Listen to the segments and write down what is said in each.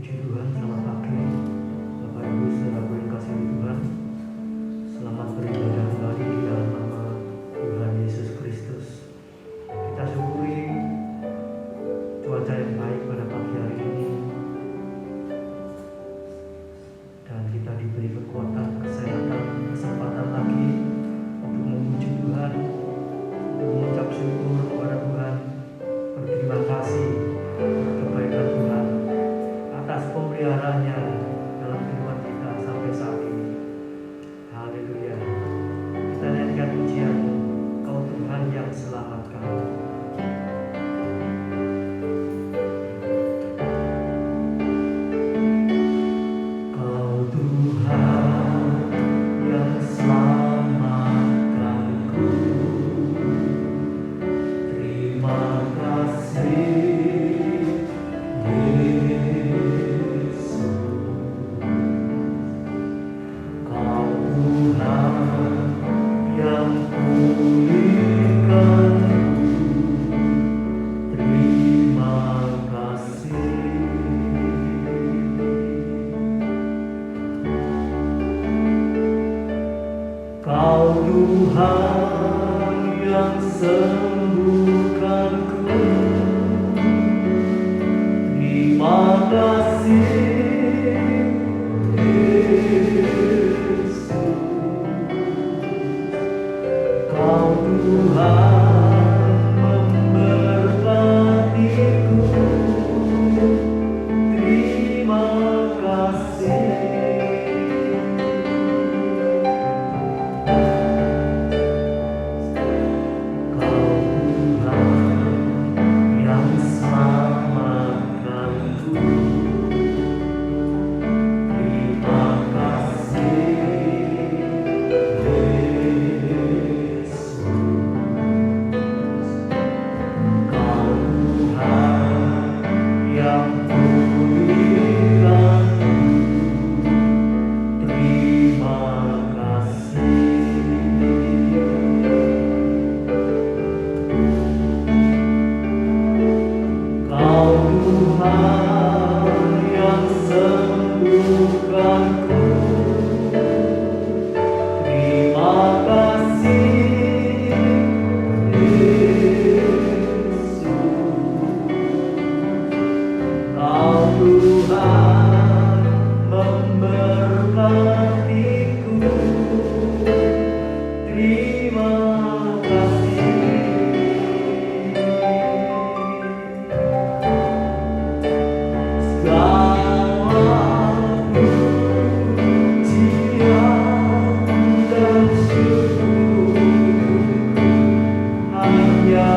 Puji Tuhan, selamat pagi Bapak Ibu saudara yang kasih Tuhan. Selamat beribadah kembali di dalam nama Tuhan Yesus Kristus. Kita syukuri cuaca yang baik pada pagi hari ini, dan kita diberi kekuatan, kesehatan, kesempatan lagi untuk memuji Tuhan, untuk mengucap syukur kepada Tuhan, berterima kasih atas kebaikan Tuhan, atas pemeliharaannya dalam kehidupan kita sampai saat ini. Haleluya. Kita nyanyikan pujian-Mu, Kau Tuhan yang selamatkan. Kau Tuhan yang selamatkanku, terima kasih Yesus. Kau Tuhan yang pulihkanku, terima kasih. Kau Tuhan yang sembuhkanku, terima kasih Yesus. Kau Tuhan memberkatiku, terima kasih. Kau Tuhan yang selamatkanku, terima kasih Yesus. Kau Tuhan yang pulihkanku, terima kasih. Kau Tuhan yang sembuhkanku, terima kasih Yesus. Kau Tuhan memberkatiku, terima kasih. Segala pujian dan syukur hanya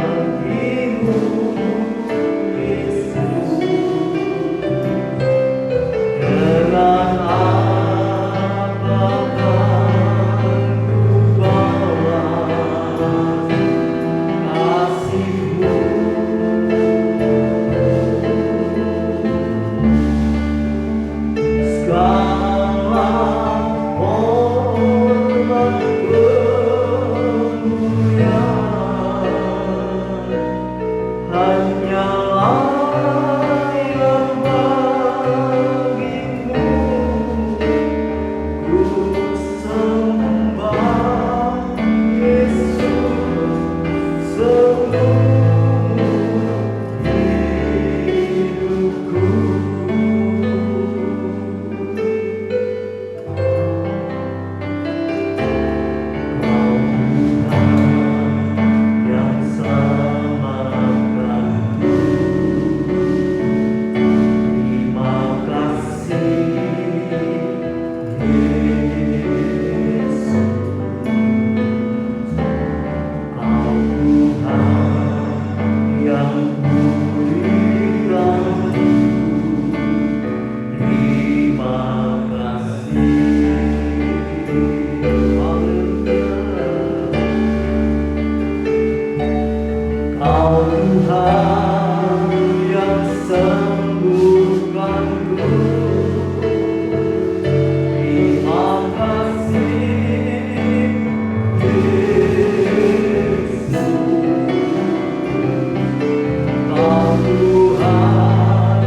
bagi-Mu, Yesus. Dengan apapun ku balas kasih-Mu. Segala hormat kemuliaan hanyalah yang bagi-Mu. Ku sembah Yesus seumur hidupku. Kau Tuhan yang selamatkanku, terima kasih Yesus. Kau Tuhan yang pulihkanku, terima kasih. Haleluya. Kau Tuhan yang sembuhkanku, terima kasih Yesus. Kau Tuhan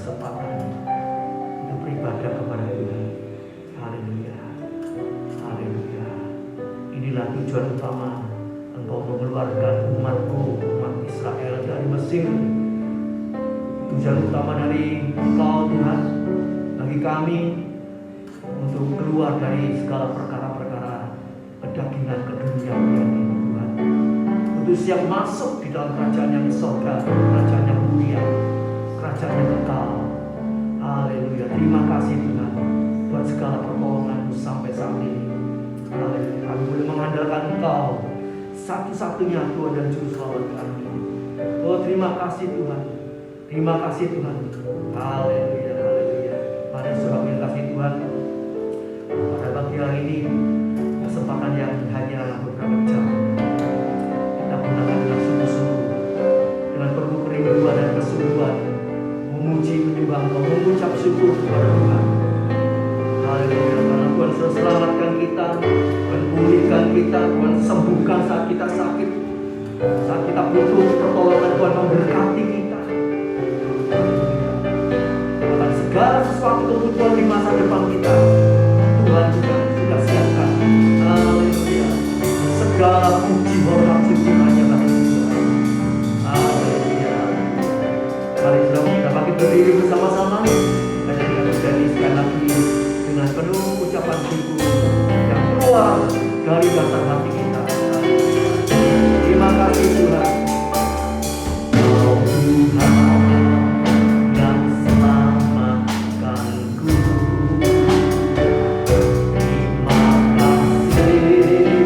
kesempatan untuk beribadah kepada Tuhan. Haleluya, haleluya. Inilah tujuan utama Engkau mengeluarkan umatku, umat Israel dari Mesir. Tujuan utama dari Engkau Tuhan bagi kami untuk keluar dari segala perkara-perkara kedagingan keduniaan ini Tuhan, untuk siap masuk di dalam kerajaan yang surga, kerajaan yang mulia, kerajaan yang kekal. Haleluya. Terima kasih Tuhan buat segala pertolongan-Mu sampai saat ini. Haleluya. Kami boleh mengandalkan Engkau, satu-satunya Tuhan dan Juru Selamat kami. Oh, terima kasih Tuhan. Terima kasih Tuhan. Haleluya, haleluya. Mari saudara yang kasih Tuhan, pada pagi hari ini kesempatan yang hanya beberapa jam, kita gunakan dengan sungguh-sungguh, dengan penuh kerinduan dan kesungguhan, memuji, menyembah Engkau, mengucap syukur kepada Tuhan. Haleluya. Karena Tuhan sudah selamatkan kita, Tuhan pulihkan kita, Tuhan sembuhkan saat kita sakit, saat kita butuh pertolongan, Tuhan memberkati kita. Bahkan segala sesuatu kebutuhan di masa depan kita, Tuhan sudah siapkan. Haleluya. Segala puji, hormat, syukur hanya bagi Tuhan. Haleluya. Mari kita bangkit berdiri bersama-sama. Dan kita berjanji sekali lagi dengan penuh ucapan syukur yang keluar dari dasar hati kita. Terima kasih Tuhan. Oh Tuhan yang selamatkanku. Terima kasih Yesus.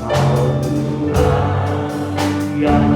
Oh Tuhan yang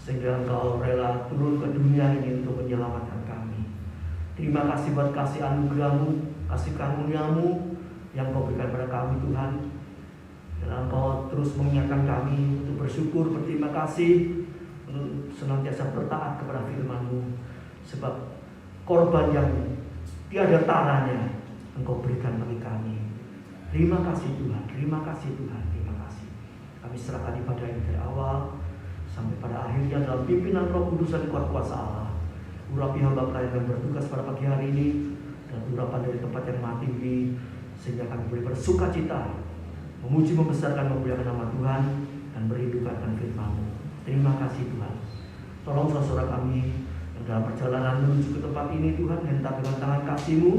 sehingga Engkau rela turun ke dunia ini untuk menyelamatkan kami. Terima kasih buat kasih anugerah-Mu, kasih karunia-Mu yang Kau berikan pada kami Tuhan. Dan Engkau terus mengingatkan kami untuk bersyukur, berterima kasih, untuk senantiasa bertaat kepada firman-Mu. Sebab korban yang tiada taranya Engkau berikan bagi kami. Terima kasih Tuhan, terima kasih Tuhan, terima kasih. Kami serahkan ibadah ini dari awal sampai pada akhirnya dalam pimpinan Roh Kudus dan kuat kuasa Allah. Urapi hamba pelayan yang bertugas pada pagi hari ini, dan urapan dari tempat yang maha tinggi, sehingga kami boleh bersuka cita memuji, membesarkan, memuliakan nama Tuhan, dan berhidup akan firman-Mu. Terima kasih Tuhan. Tolong saudara kami yang dalam perjalanan menuju ke tempat ini Tuhan, hentak dengan tangan kasih-Mu,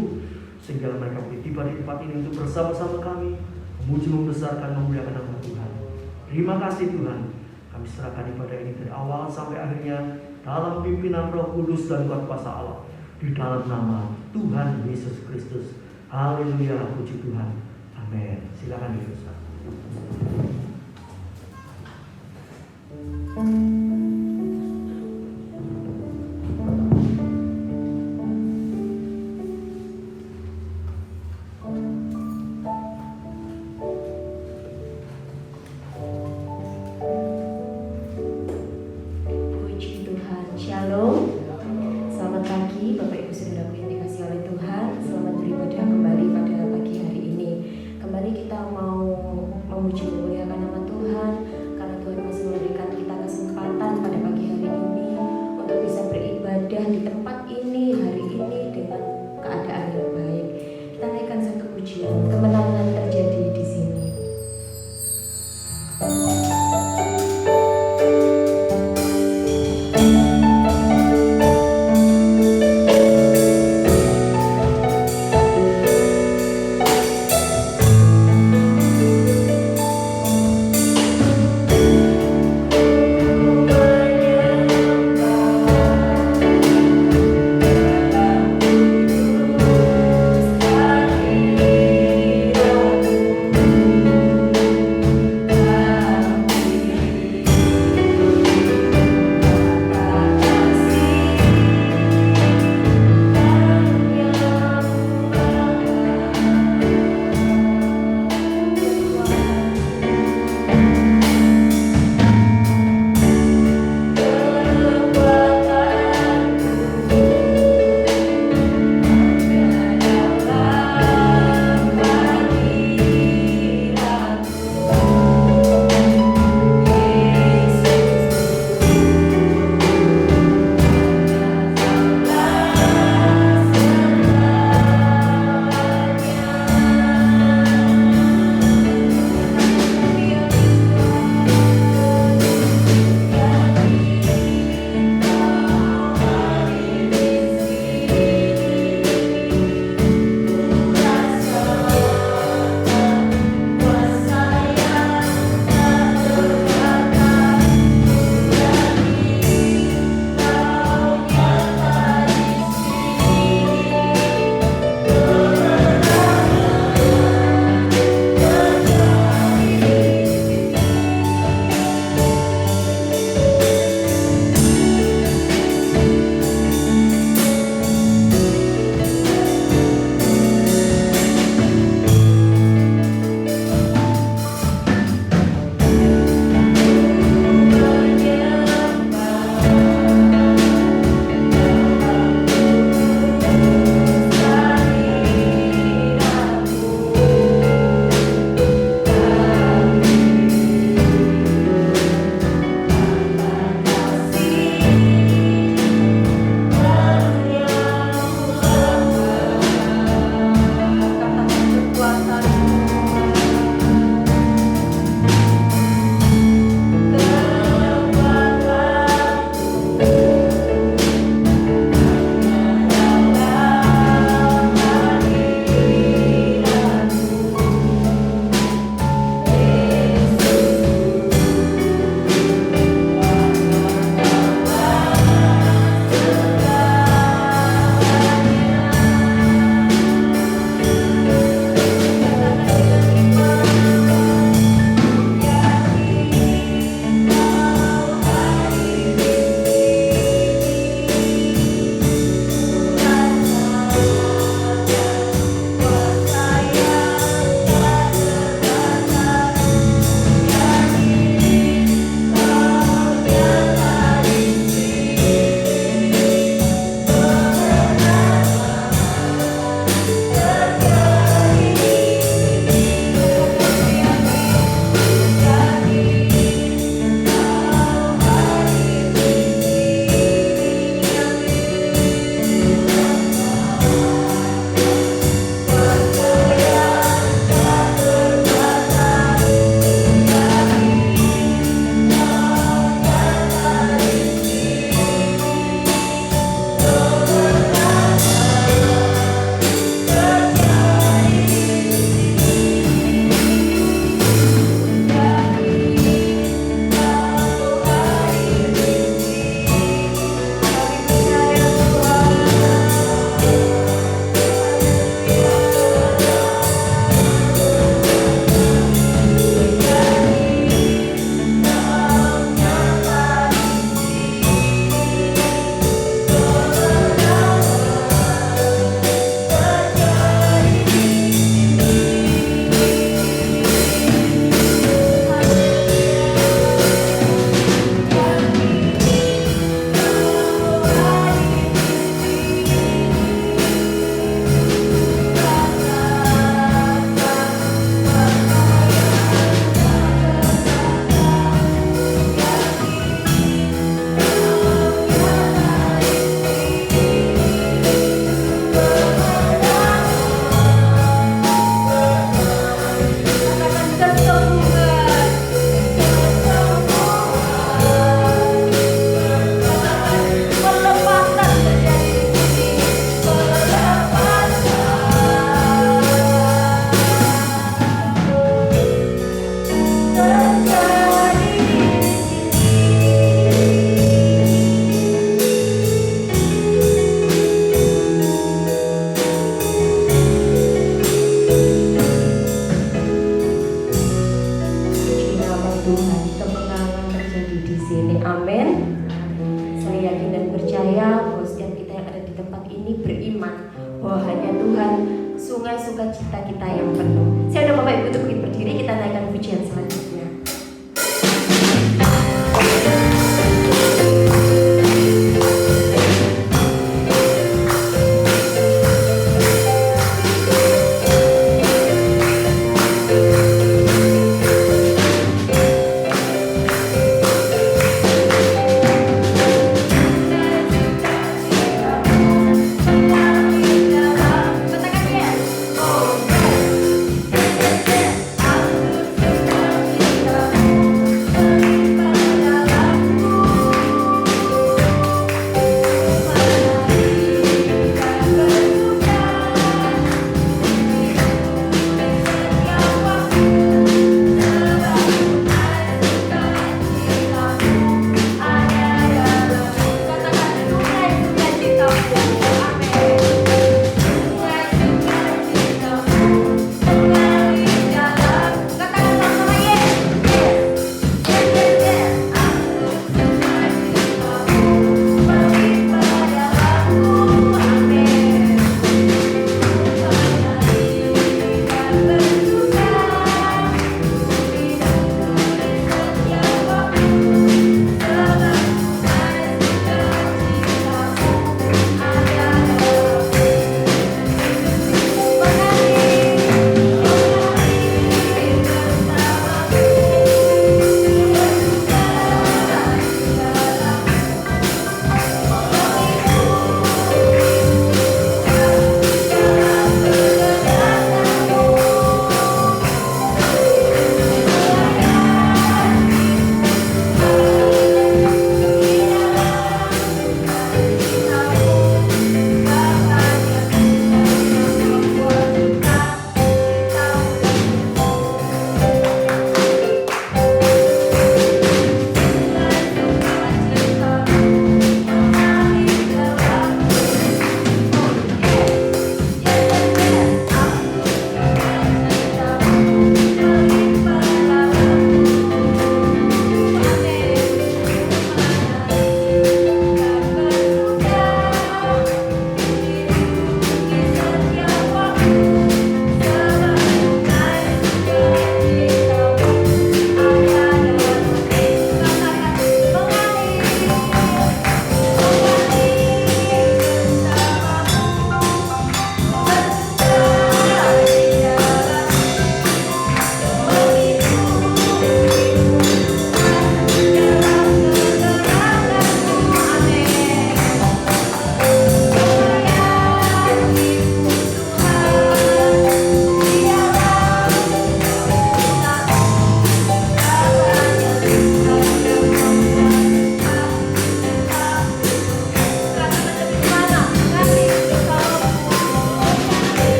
sehingga mereka boleh tiba di tempat ini untuk bersama-sama kami memuji, membesarkan, memuliakan nama Tuhan. Terima kasih Tuhan. Kami serahkan ibadah ini dari awal sampai akhirnya dalam pimpinan Roh Kudus dan kuat kuasa Allah, di dalam nama Tuhan Yesus Kristus. Haleluya, puji Tuhan. Amin. Silakan diteruskan. Tuhan, kemenangan terjadi di sini. Amin. Saya yakin dan percaya bahwa setiap kita yang ada di tempat ini beriman bahwa hanya Tuhan sungai sukacita kita yang penuh. Saya udah Bapak Ibu untuk berdiri, kita naikkan pujian selanjutnya.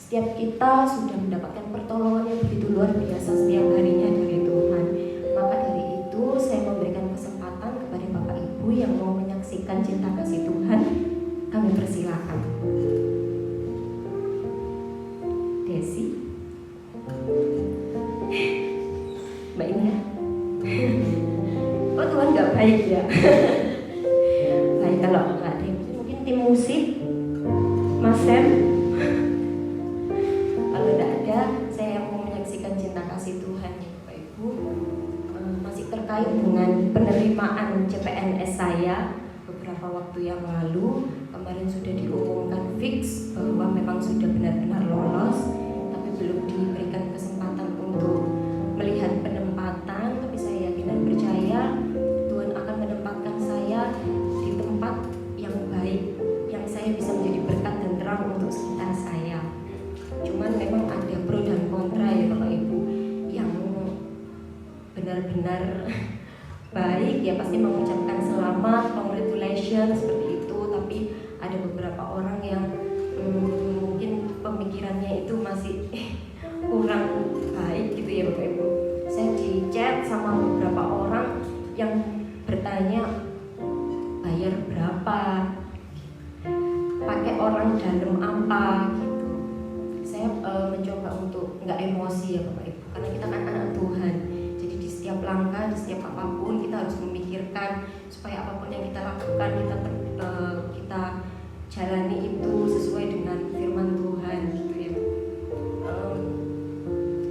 Setiap kita sudah mendapatkan pertolongan yang begitu luar biasa setiap harinya dari Tuhan. Maka dari itu saya memberikan kesempatan kepada Bapak Ibu yang mau menyaksikan cinta kasih Tuhan. Kami persilakan. Desi, Mbak Indah. Oh Tuhan gak baik ya. Baik kalau nggak ada mungkin tim musik, Mas Sam. Kalau tidak ada terkait dengan penerimaan CPNS saya beberapa waktu yang lalu. Kemarin sudah diumumkan fix bahwa memang sudah benar-benar lolos, tapi belum diberikan kesempatan untuk melihat penempatan. Tapi saya yakin dan percaya Tuhan akan menempatkan saya di tempat yang baik, yang saya bisa menjadi berkat dan terang untuk sekitar saya. Cuman memang ada pro dan kontra ya Bapak Ibu. Yang benar-benar baik ya pasti mengucapkan selamat, congratulations seperti itu. Tapi ada beberapa orang yang mungkin pemikirannya itu masih kurang baik gitu ya Bapak Ibu. Saya di chat sama beberapa orang yang bertanya bayar berapa, pakai orang dalam apa gitu. Saya mencoba untuk nggak emosi ya Bapak Ibu, karena kita kan anak Tuhan. Jadi di setiap langkah, di setiap apapun kita harus memikirkan supaya apapun yang kita lakukan kita jalani itu sesuai dengan firman Tuhan gitu ya.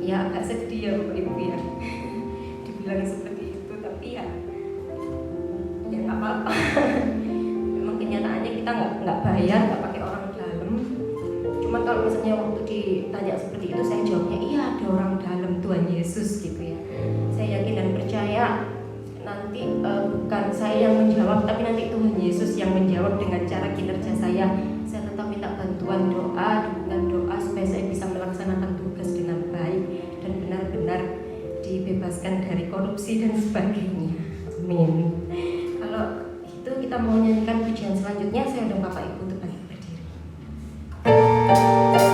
Ya agak sedih ya Bapak Ibu ya dibilang seperti itu, tapi ya nggak apa-apa. Memang kenyataannya kita nggak bayar, nggak pakai orang dalam. Cuman kalau misalnya waktu ditanya seperti itu saya jawabnya iya ada orang dalam, Tuhan Yesus gitu ya. Saya yakin dan percaya nanti bukan saya yang menjawab, tapi nanti Tuhan Yesus yang menjawab dengan cara kinerja saya. Saya tetap minta bantuan doa, dukungan doa supaya saya bisa melaksanakan tugas dengan baik dan benar-benar dibebaskan dari korupsi dan sebagainya. Amin. Kalau itu kita mau nyanyikan pujian selanjutnya, saya undang Bapak Ibu untuk bangkit berdiri. Oh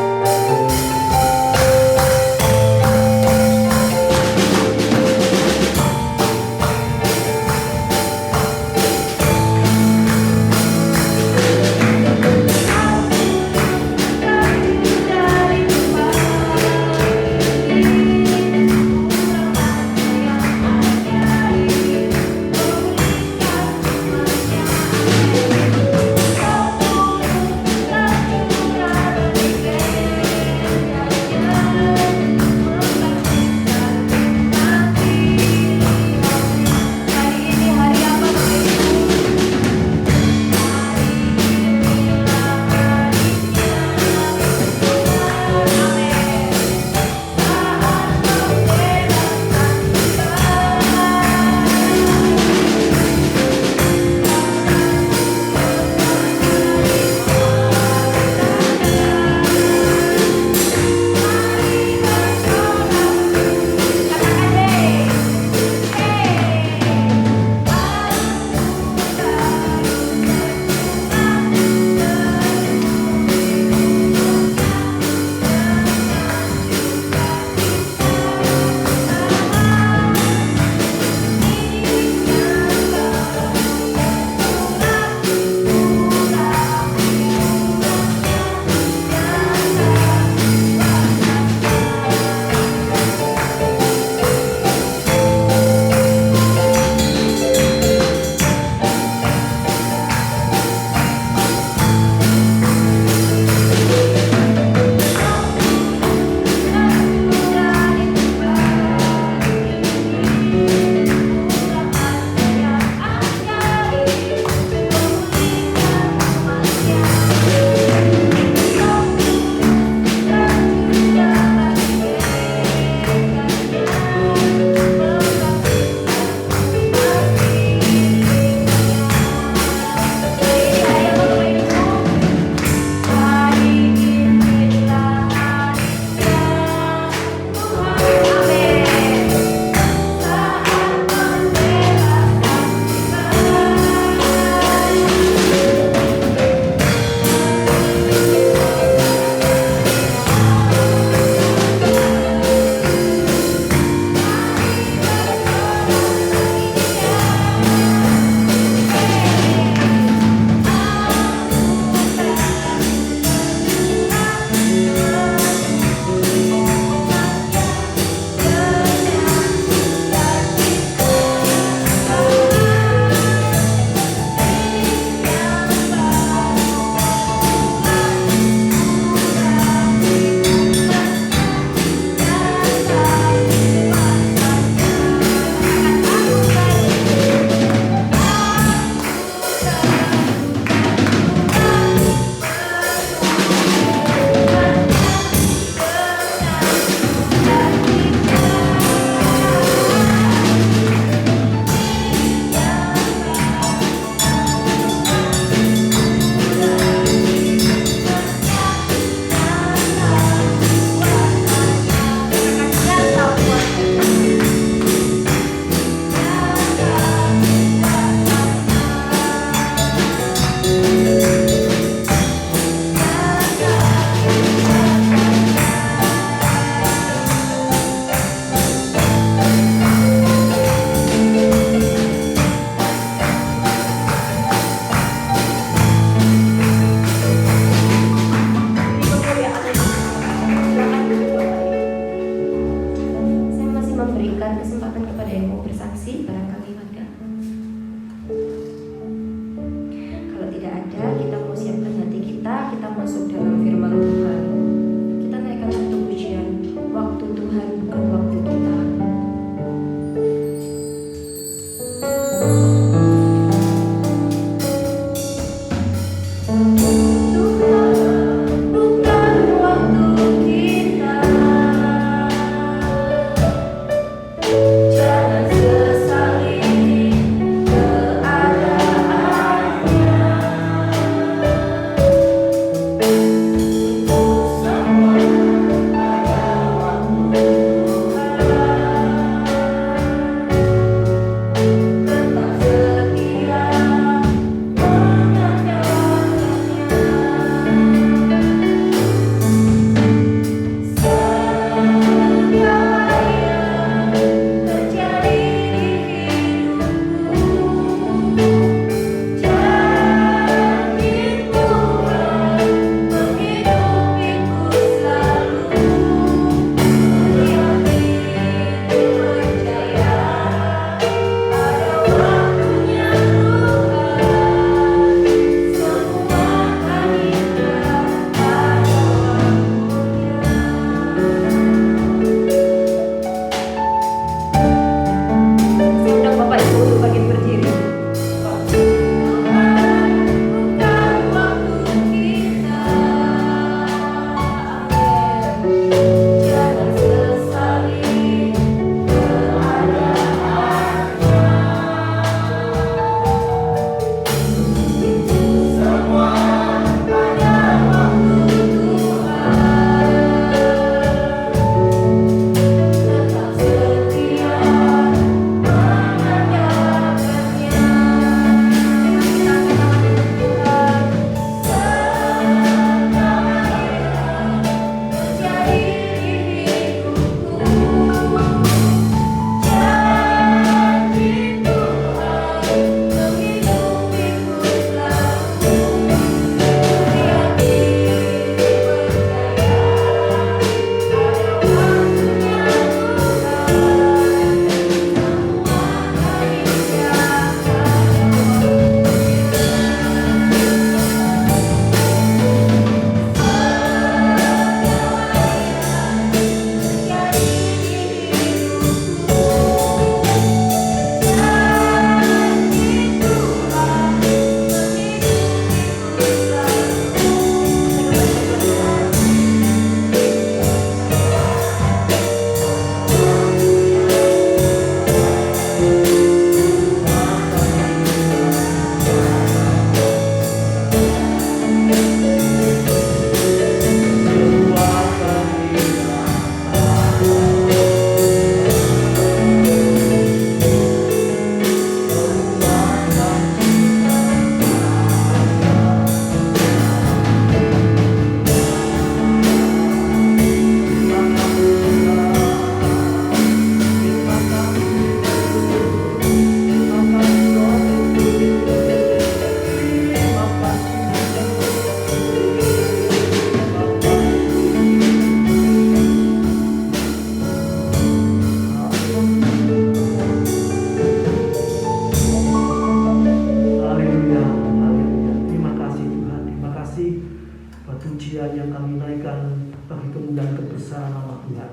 kebesaran nama Tuhan.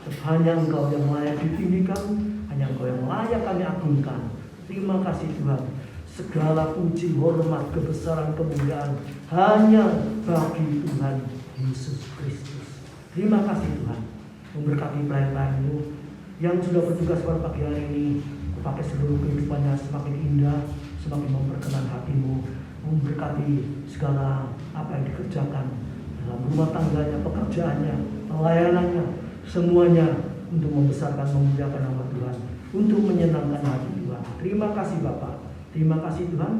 Hanya Engkau yang layak ditinggikan, hanya Engkau yang layak kami agungkan. Terima kasih Tuhan. Segala puji, hormat, kebesaran, kemuliaan hanya bagi Tuhan Yesus Kristus. Terima kasih Tuhan. Memberkati pelayan-pelayan-Mu yang sudah bertugas pada pagi hari ini. Pakai seluruh kehidupannya semakin indah, semakin memperkenan hati-Mu. Memberkati segala apa yang dikerjakan dalam rumah tangganya, pekerjaannya, pelayanannya, semuanya untuk membesarkan, memuliakan nama Tuhan, untuk menyenangkan hati Tuhan. Terima kasih Bapak, terima kasih Tuhan.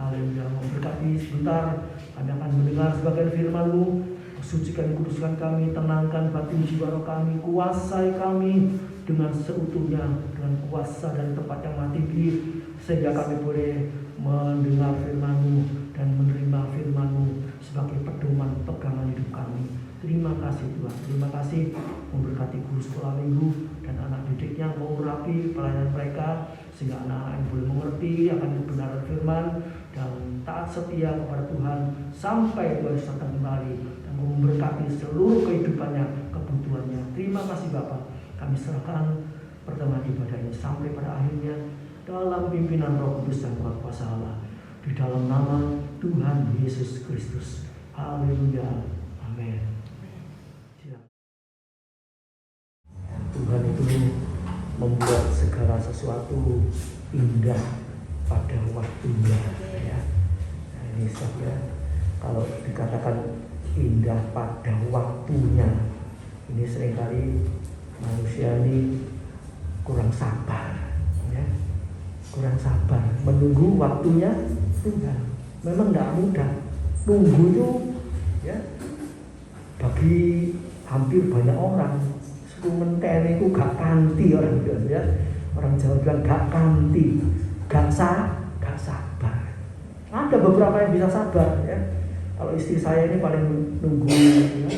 Haleluya. Memberkati sebentar kami akan mendengar sebagian firman-Mu. Sucikan, kuduskan kami, tenangkan batin jiwa roh kami, kuasai kami dengan seutuhnya, dengan kuasa dan tempat yang maha tinggi, sehingga kami boleh mendengar firman-Mu dan menerima firman-Mu sebagai pedoman pegangan hidup kami. Terima kasih Tuhan, terima kasih. Memberkati guru sekolah minggu dan anak didiknya, mengurapi pelayanan mereka sehingga anak-anak yang boleh mengerti akan kebenaran firman dan taat setia kepada Tuhan sampai Tuhan datang kembali dan memberkati seluruh kehidupannya, kebutuhannya. Terima kasih Bapak. Kami serahkan pertemuan ibadah ini sampai pada akhirnya dalam pimpinan Roh Kudus dan kuasa Allah, di dalam nama Tuhan Yesus Kristus. Haleluya. Amin. Tuhan itu membuat segala sesuatu indah pada waktunya. Ya. Nah, ini sebabnya kalau dikatakan indah pada waktunya, ini seringkali manusia ini kurang sabar, ya. Kurang sabar menunggu waktunya Tuhan. Memang tidak mudah. Tunggu itu, ya, bagi hampir banyak orang. Menteri itu gak kanti orang bilang, ya. Orang Jawa bilang gak kanti, gak sabar. Ada beberapa yang bisa sabar, ya. Kalau istri saya ini paling nunggu, ya,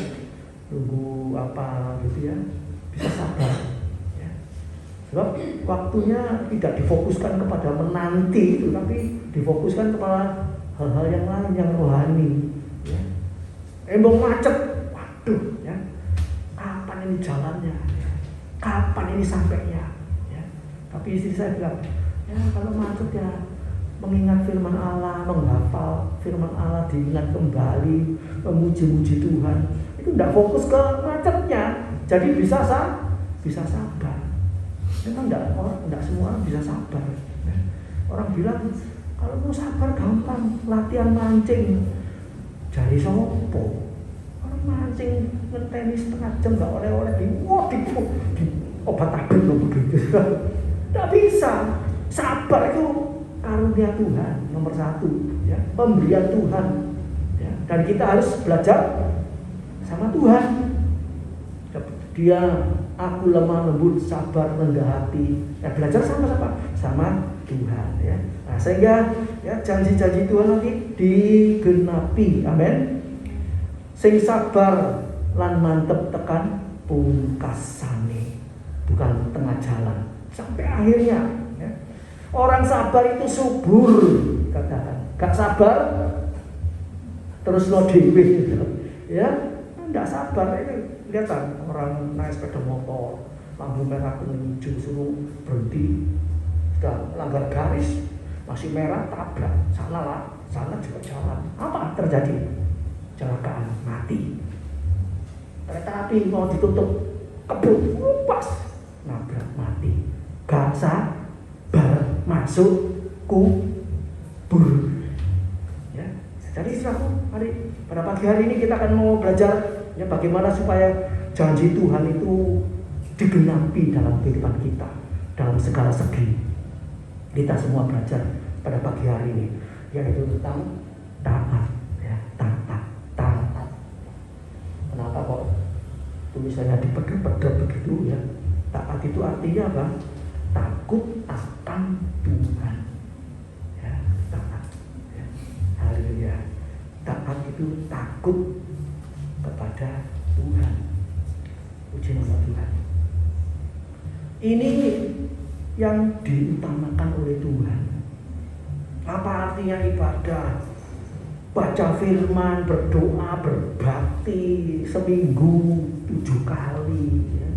nunggu apa gitu ya, bisa sabar. Ya. Sebab waktunya tidak difokuskan kepada menanti itu, tapi difokuskan kepada hal-hal yang lain, yang rohani. Ya. Embong macet, waduh, ya. Kapan ini jalannya? Ya. Kapan ini sampainya? Ya. Tapi istri saya bilang, ya kalau macet ya mengingat firman Allah, menghafal firman Allah, diingat kembali, memuji-muji Tuhan. Itu tidak fokus ke macetnya, jadi bisa sabar. Memang tidak semua orang bisa sabar. Ya. Orang bilang kalau mau sabar gampang, latihan mancing. Jari sopo. Mancing ngenteni setengah jam gak oleh-oleh di obat abet loh begitu. Tidak bisa. Sabar itu karunia Tuhan nomor satu, ya, pemberian Tuhan, ya. Dan kita harus belajar sama Tuhan. Dia aku lemah lembut, sabar, rendah hati. Ya, belajar sama Tuhan, ya. Nah, sehingga ya janji-janji Tuhan nanti digenapi. Amin. Sing sabar lan mantep tekan pungkasane, bukan tengah jalan, sampai akhirnya. Ya. Orang sabar itu subur, katakan. Gak sabar terus lo dewe, ya, nggak sabar. Ini lihat kan orang naik sepeda motor, lampu merah kuning hijau suruh berhenti, sudah langgar garis, masih merah tabrak, sana juga jalan. Apa terjadi? Kecelakaan, mati. Kereta api mau ditutup, kebut, pas, nabrak, mati. Gak sabar, masuk kubur. Ya, jadi saudaraku, pada pagi hari ini kita akan mau belajar, ya, bagaimana supaya janji Tuhan itu digenapi dalam kehidupan kita, dalam segala segi. Kita semua belajar pada pagi hari ini, yaitu tentang taat. Kenapa kok tulisannya dipedot-pedot begitu, ya? Taat itu artinya apa? Takut akan Tuhan, ya, taat, ya. Haleluya. Taat itu takut kepada Tuhan. Puji nama Tuhan. Ini yang diutamakan oleh Tuhan. Apa artinya ibadah? baca firman, berdoa, berbakti seminggu 7 kali, ya.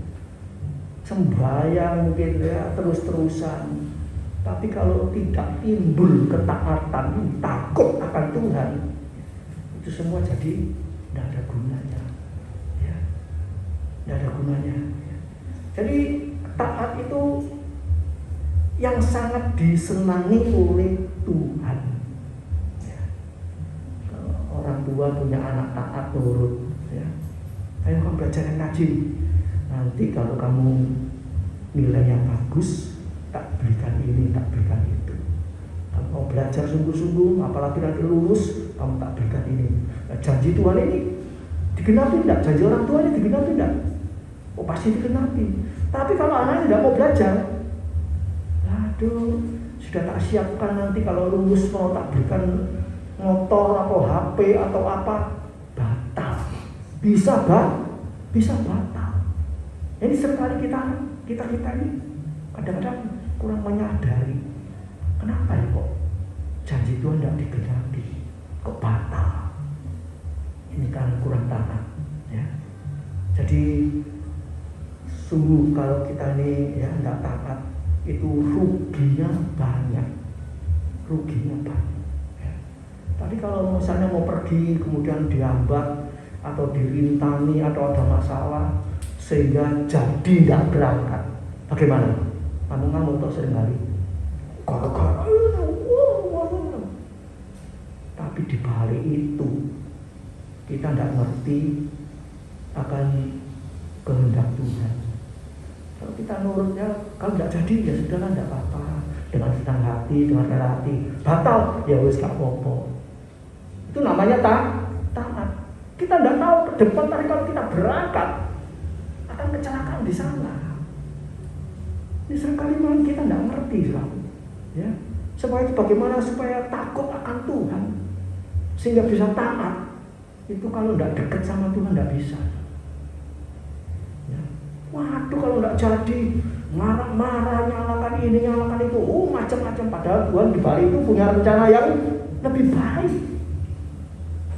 Sembahyang mungkin ya terus-terusan. Tapi kalau tidak timbul ketaatan, takut akan Tuhan, itu semua jadi tidak ada gunanya, ya. Tidak ada gunanya. Ya. Jadi taat itu yang sangat disenangi oleh Tuhan. Ya. Kalau orang tua punya anak taat nurut, ya. Ayo kamu belajar ngaji. Nanti kalau kamu nilainya bagus, tak berikan ini, tak berikan itu. Kalau mau belajar sungguh-sungguh, apalagi nanti lulus, kamu tak berikan ini. Nah, janji Tuhan ini digenapi tidak? Janji orang tua ini digenapi tidak? Oh pasti digenapi. Tapi kalau anaknya tidak mau belajar, aduh, sudah tak siapkan nanti kalau lulus mau tak berikan motor atau HP atau apa, batal. Bisa batal. Ini seringkali kita ini kadang-kadang kurang menyadari kenapa ya kok janji Tuhan tidak digenapi, kok batal. Ini kan kurang taat, ya. Jadi sungguh kalau kita ini ya tidak taat, itu ruginya banyak, ya. Tapi kalau misalnya mau pergi kemudian dihambat atau dirintangi atau ada masalah sehingga jadi tidak berangkat, bagaimana? Kamu toh seringkali tapi di balik itu kita tidak ngerti akan kehendak Tuhan. Kalau kita nurutnya, kalau tidak jadi ya sudah kan tidak apa-apa, dengan senang hati, dengan rela hati. Batal ya wis gak apa-apa. Itu namanya taat. Kita tidak tahu ke depan tadi kalau kita berangkat akan kecelakaan di sana. Ini seringkali memang kita tidak ngerti, ya. Supaya bagaimana supaya takut akan Tuhan sehingga bisa taat. Itu kalau tidak dekat sama Tuhan tidak bisa. Ya. Waduh kalau tidak jadi marah-marah, nyalakan ini, nyalakan itu, macam-macam. Padahal Tuhan di balik itu punya rencana yang lebih baik.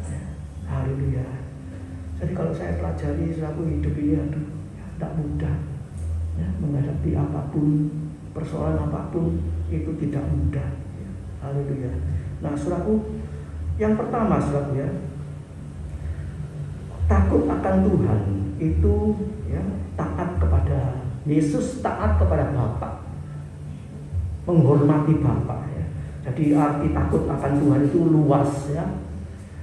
Ya. Haleluya. Jadi kalau saya pelajari selaku hidup ini, aduh, ya, tidak mudah. Ya, menghadapi apapun, persoalan apapun itu tidak mudah. Ya. Haleluya. Nah, saudaraku, yang pertama saudaraku ya, takut akan Tuhan itu ya taat kepada Yesus, taat kepada Bapa, menghormati Bapa ya. Jadi arti takut akan Tuhan itu luas ya,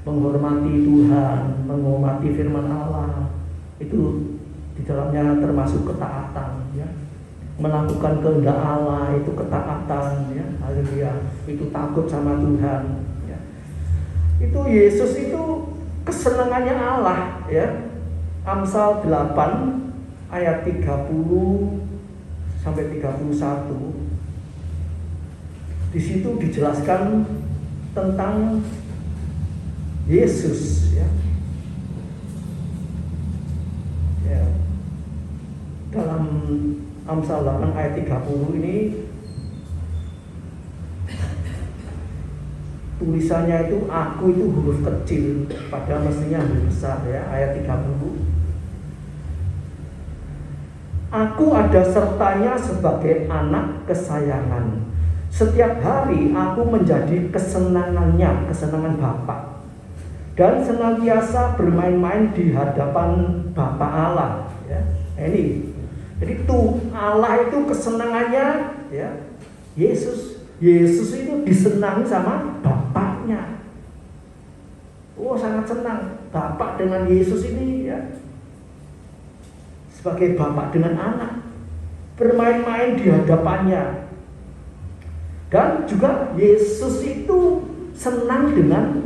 menghormati Tuhan, menghormati firman Allah itu di dalamnya termasuk ketaatan ya. Melakukan kehendak Allah itu ketaatan ya. Haleluya. Itu takut sama Tuhan ya. Itu Yesus itu kesenangannya Allah ya. Amsal 8 ayat 30 sampai 31. Di situ dijelaskan tentang Yesus ya. Ya. Dalam Amsal 8 ayat 30 ini tulisannya itu aku itu huruf kecil, padahal mestinya huruf besar ya. Ayat 30, aku ada sertanya sebagai anak kesayangan. Setiap hari aku menjadi kesenangannya, kesenangan Bapa, dan senantiasa bermain-main di hadapan Bapa Allah ya. Ini jadi tuh Allah itu kesenangannya ya. Yesus itu disenangi sama Bapaknya. Oh sangat senang Bapak dengan Yesus ini ya. Sebagai Bapak dengan anak, bermain-main di hadapannya. Dan juga Yesus itu senang dengan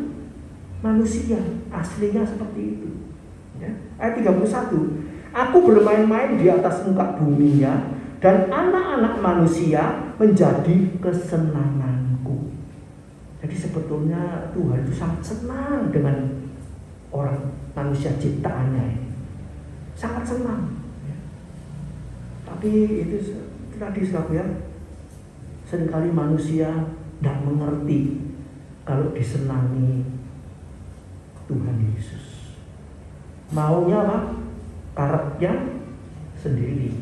manusia, aslinya seperti itu ya. Ayat 31, aku bermain-main di atas muka buminya, dan anak-anak manusia menjadi kesenanganku. Jadi sebetulnya Tuhan itu sangat senang dengan orang manusia ciptaannya, sangat senang. Tapi itu tadi saudara ya, seringkali manusia tidak mengerti kalau disenangi Tuhan Yesus. Maunya apa? Karepnya sendiri.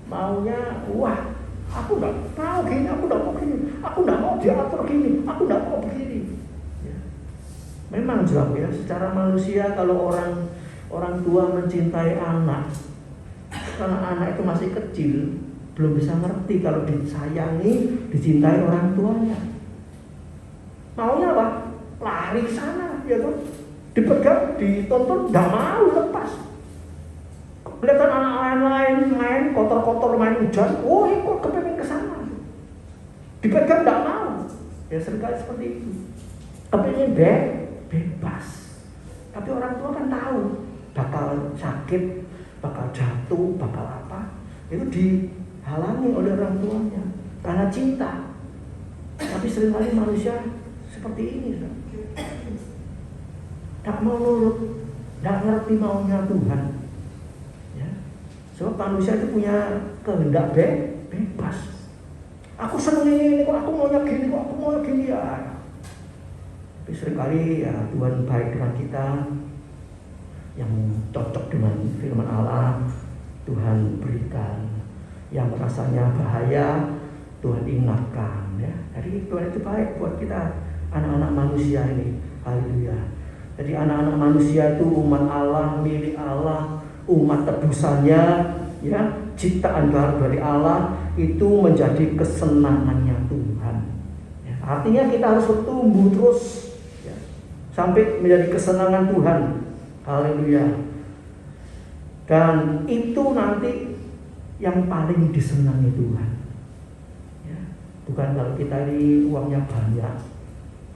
Maunya, wah, aku nggak mau gini, aku nggak mau gini, aku nggak mau diatur gini, aku nggak mau begini. Ya. Memang jelas ya, secara manusia kalau orang tua mencintai anak, karena anak itu masih kecil, belum bisa ngerti kalau disayangi, dicintai orang tuanya. Maunya apa? Lari ke sana, ya tuh. Dipegang, ditonton, nggak mau lepas. Kelihatan anak lain main kotor-kotor, main hujan, oh kok kepengen ke sana. Dipegang nggak mau. Ya seringkali seperti itu. Kepengen bebas. Tapi orang tua kan tahu bakal sakit, bakal jatuh, bakal apa. Itu dihalangi oleh orang tuanya karena cinta. Tapi seringkali manusia seperti ini, tak mau nurut, tak ngerti maunya Tuhan. Ya. Sebab manusia itu punya kehendak bebas. Aku seneng ini, kok aku maunya gini, kok aku maunya gini ya. Tapi seringkali ya Tuhan baik dengan kita, yang cocok dengan firman Allah Tuhan berikan, yang rasanya bahaya Tuhan ingatkan ya. Jadi Tuhan itu baik buat kita anak-anak manusia ini. Haleluya. Jadi anak-anak manusia itu umat Allah, milik Allah, umat tebusannya ya, ciptaan baru dari Allah, itu menjadi kesenangannya Tuhan ya. Artinya kita harus bertumbuh terus ya, sampai menjadi kesenangan Tuhan. Haleluya. Dan itu nanti yang paling disenangi Tuhan ya. Bukan kalau kita ini uangnya banyak,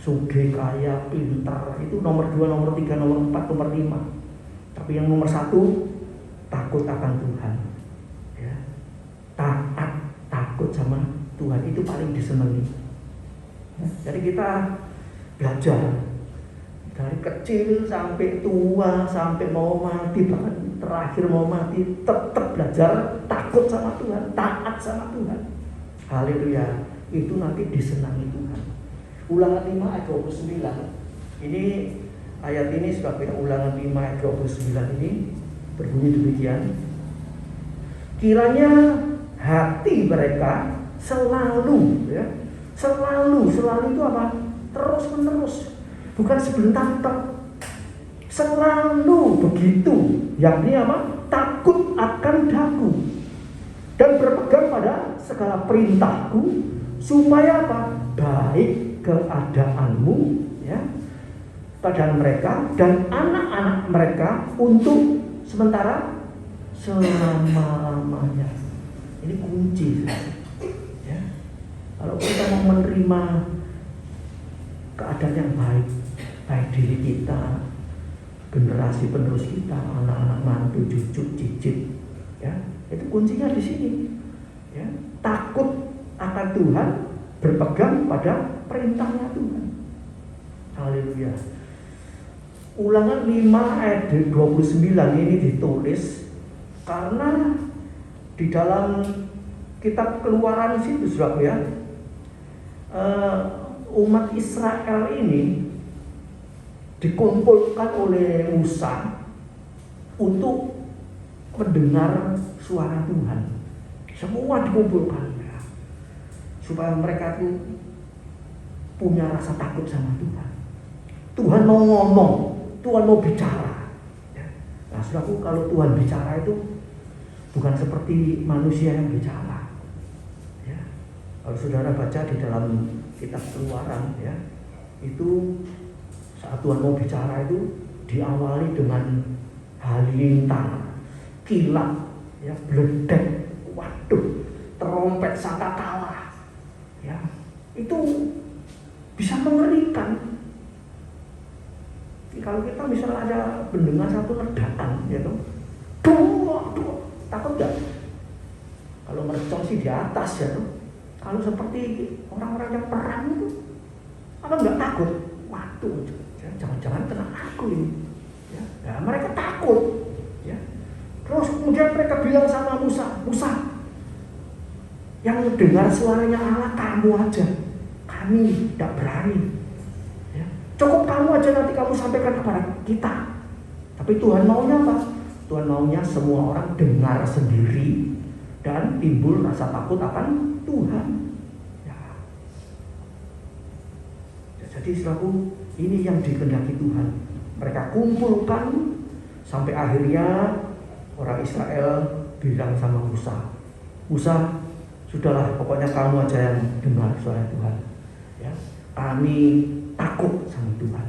sugih, kaya, pintar, itu nomor 2, nomor 3, nomor 4, nomor 5. Tapi yang nomor 1, takut akan Tuhan ya. Taat, takut sama Tuhan, itu paling disenangi ya. Jadi kita belajar dari kecil sampai tua, sampai mau mati, bahkan terakhir mau mati, tetap belajar takut sama Tuhan, taat sama Tuhan. Haleluya. Itu nanti disenangi Tuhan. Ulangan 5 ayat 29. Ini ayat ini sudah kita Ulangan 5 ayat 29 ini berbunyi demikian. Kiranya hati mereka selalu ya, selalu itu apa? Terus menerus. Bukan sebentar tok. Selalu begitu. Yakni apa? Takut akan daku dan berpegang pada segala perintahku, supaya apa? Baik keadaanmu ya pada mereka dan anak-anak mereka untuk sementara selama-lamanya. Ini kunci ya. Kalau kita mau menerima keadaan yang baik diri kita, generasi penerus kita, anak-anak mantu, cucu, cicit ya, itu kuncinya di sini ya. Takut akan Tuhan, berpegang pada perintahnya Tuhan. Haleluya. Ulangan 5 ayat 29 ini ditulis karena di dalam kitab Keluaran situ Saudara ya, umat Israel ini dikumpulkan oleh Musa untuk mendengar suara Tuhan. Semua dikumpulkan ya, supaya mereka itu punya rasa takut sama Tuhan. Tuhan mau ngomong, Tuhan mau bicara ya. Nah saudaraku, kalau Tuhan bicara itu bukan seperti manusia yang bicara ya. Kalau saudara baca di dalam kitab Keluaran ya, itu saat Tuhan mau bicara itu diawali dengan halilintar, kilat ya, bledek, waduh, terompet sangkakala ya. Itu bisa mengerikan. Kalau kita misalnya ada mendengar satu ledakan ya tuh, takut gak? Kalau mercon sih di atas ya tuh. Kalau seperti orang-orang yang perang itu, apa nggak takut? Waduh, jangan-jangan kena aku ini. Ya, nah, mereka takut. Ya. Terus kemudian mereka bilang sama Musa, yang dengar suaranya Allah kamu aja, kami tidak berani. Ya. Cukup kamu aja, nanti kamu sampaikan kepada kita. Tapi Tuhan maunya apa? Tuhan maunya semua orang dengar sendiri dan timbul rasa takut akan Tuhan. Ya. Jadi saudaraku, ini yang dikehendaki Tuhan. Mereka kumpulkan sampai akhirnya orang Israel bilang sama Musa, Musa, sudahlah, pokoknya kamu aja yang dengar suara Tuhan. Ya, kami takut sama Tuhan.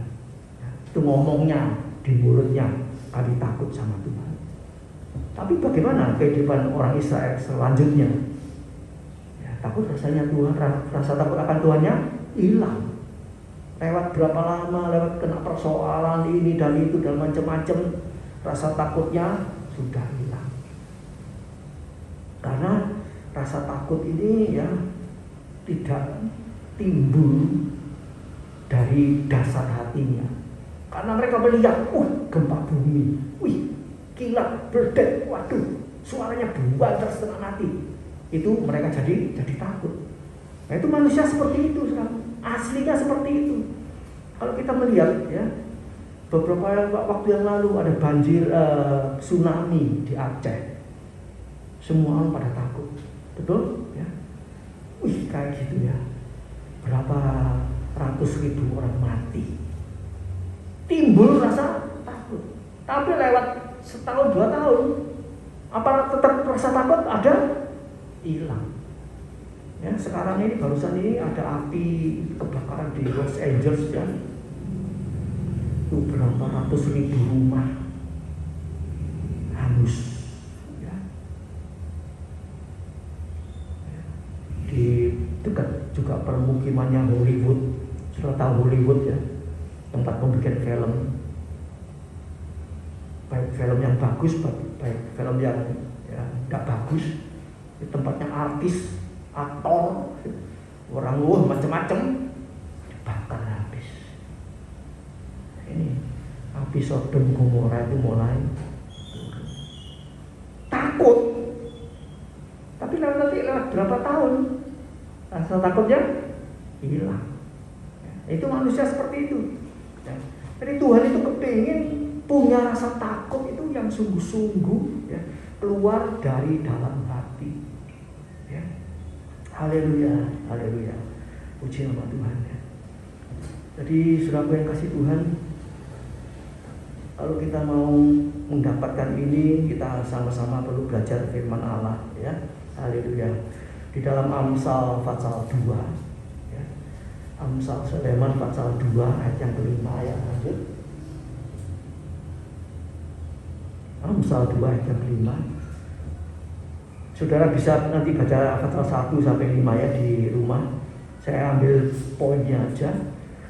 Ya, itu ngomongnya di mulutnya, kami takut sama Tuhan. Tapi bagaimana kehidupan orang Israel selanjutnya? Ya, takut rasanya Tuhan, rasa takut akan Tuhannya hilang. Lewat berapa lama, lewat kena persoalan ini dan itu dan macam-macam, rasa takutnya sudah hilang. Karena rasa takut ini ya tidak timbul dari dasar hatinya. Karena mereka melihat, gempa bumi, kilat, berdet, waduh, suaranya buantar setengah mati. Itu mereka jadi takut. Nah, itu manusia seperti itu sekarang. Aslinya seperti itu. Kalau kita melihat ya, beberapa waktu yang lalu ada banjir tsunami di Aceh. Semua orang pada takut. Betul? Ya. Kayak gitu ya. Berapa ratus ribu orang mati. Timbul rasa takut. Tapi lewat setahun 2 tahun, apa tetap rasa takut ada? Hilang. Ya, sekarang ini barusan ini ada api kebakaran di Los Angeles ya. Itu berapa ratus ribu rumah hangus. Ya. Di dekat juga permukimannya Hollywood. Sudah tahu Hollywood ya, tempat pembikin film. Baik film yang bagus, baik film yang ya, tidak bagus. Di tempatnya artis, aktor, orang macam-macam dibakar habis. Ini api Sodom Gomora itu mulai takut. Tapi lewat berapa tahun rasa takutnya hilang. Itu manusia seperti itu. Jadi Tuhan itu kepingin punya rasa takut itu yang sungguh-sungguh ya, keluar dari dalam hati. Ya. Haleluya, haleluya. Puji nama Tuhan ya. Jadi saudaraku yang kasih Tuhan, kalau kita mau mendapatkan ini, kita sama-sama perlu belajar firman Allah ya. Haleluya. Di dalam Amsal pasal 2 ya. Amsal Sulaiman pasal 2 ayat yang kelima ya, lanjut. Amsal 2 ayat yang kelima. Saudara bisa nanti baca pasal 1 sampai 5 ya di rumah. Saya ambil poinnya aja.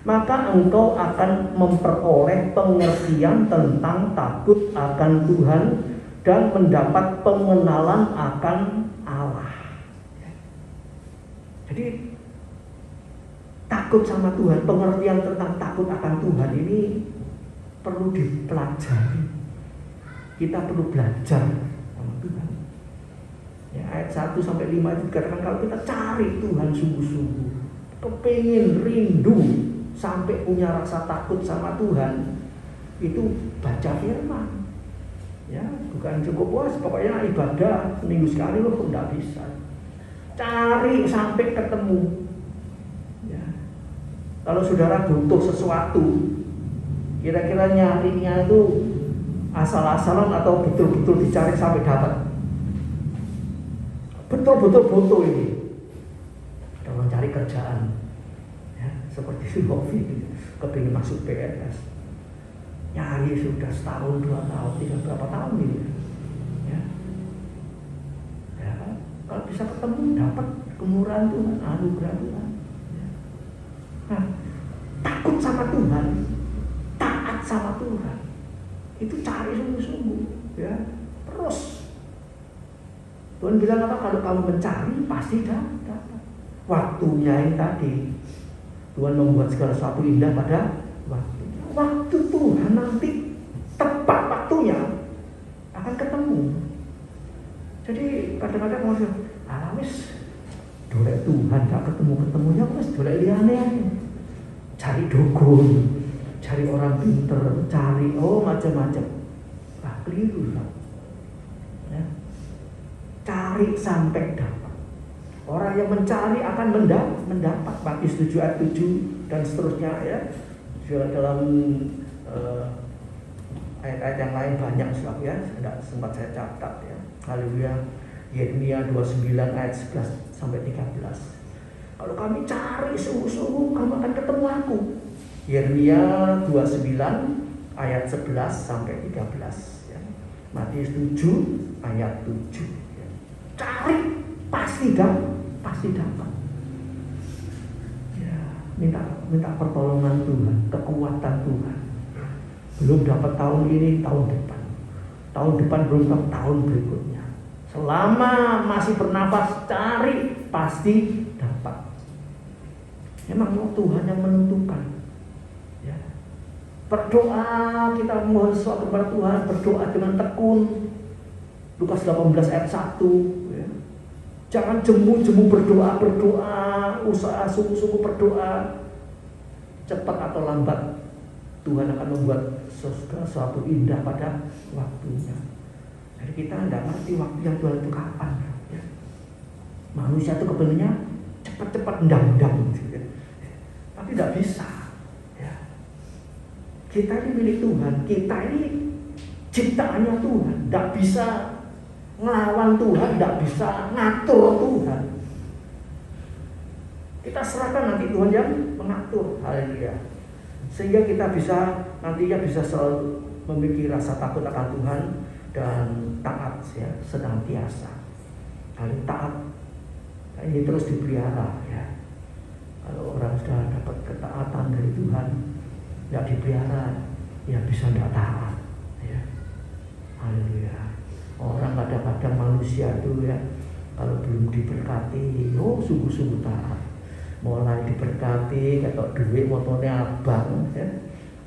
Maka engkau akan memperoleh pengertian tentang takut akan Tuhan dan mendapat pengenalan akan Allah. Jadi takut sama Tuhan, pengertian tentang takut akan Tuhan ini perlu dipelajari. Kita perlu belajar sama Tuhan. Ya, ayat 1 sampai 5 itu dikatakan kalau kita cari Tuhan sungguh-sungguh, kepingin rindu sampai punya rasa takut sama Tuhan, itu baca firman. Ya, bukan cukup puas, pokoknya ibadah seminggu sekali loh, enggak bisa. Cari sampai ketemu. Ya. Kalau saudara butuh sesuatu, kira-kira nyarinya itu asal-asalan atau betul-betul dicari sampai dapat? Betul-betul butuh ini. Ada orang cari kerjaan. Seperti si Hovi kepingin masuk PNS, nyari sudah setahun, 2 tahun, 3 berapa tahun ini ya. Ya kalau bisa ketemu dapat kemurahan Tuhan, anugerah Tuhan ya. Nah, takut sama Tuhan, taat sama Tuhan, itu cari sungguh-sungguh ya. Terus Tuhan bilang apa? Kalau kamu mencari pasti dapat. Waktunya ini tadi Tuhan membuat segala sesuatu indah pada waktunya. Waktu Tuhan nanti tepat waktunya akan ketemu. Jadi kadang-kadang masih wis dolek Tuhan gak ketemu-ketemunya, wis dolek liyane cari dukun Cari orang pinter, cari macam-macam. Keliru lah. Ya. Cari sampai dapat. Orang yang mencari akan mendapat. Matius 7 ayat 7 dan seterusnya ya. Dalam ayat-ayat yang lain banyak sebab ya, tidak sempat saya catat ya. Haleluya. Yeremia 29 ayat 11 sampai 13. Kalau kami cari sungguh-sungguh, kamu akan ketemu aku. Yeremia 29 ayat 11 sampai 13 ya. Matius 7 ayat 7 ya. Cari pasti dapat. Ya, minta pertolongan Tuhan, kekuatan Tuhan. Belum dapat tahun ini, tahun depan. Tahun depan belum dapat, tahun berikutnya. Selama masih bernafas, cari pasti dapat. Memang Tuhan yang menentukan. Ya. Berdoa, kita mohon sesuatu kepada Tuhan, berdoa dengan tekun. Lukas 18 ayat 1 ya. Jangan jemu-jemu berdoa, usaha sungguh-sungguh berdoa. Cepat atau lambat Tuhan akan membuat sesuatu indah pada waktunya. Jadi kita tidak ngerti waktu yang Tuhan itu kapan ya. Manusia itu kepengennya cepat-cepat ndang-ndang gitu. Tapi tidak bisa ya. Kita ini milik Tuhan, kita ini ciptaannya Tuhan, tidak bisa ngelawan Tuhan, tidak bisa ngatur Tuhan. Kita serahkan nanti Tuhan yang mengatur. Haleluya. Sehingga kita nantinya bisa selalu memiliki rasa takut akan Tuhan dan taat ya, senantiasa. Kalau taat ini terus dipelihara ya. Kalau orang sudah dapat ketaatan dari Tuhan, tidak dipelihara, ya bisa tidak taat ya. Haleluya. Orang kadang-kadang manusia itu ya, kalau belum diberkati, sungguh-sungguh taat. Mulai diberkati, ketok duit motone abang ya.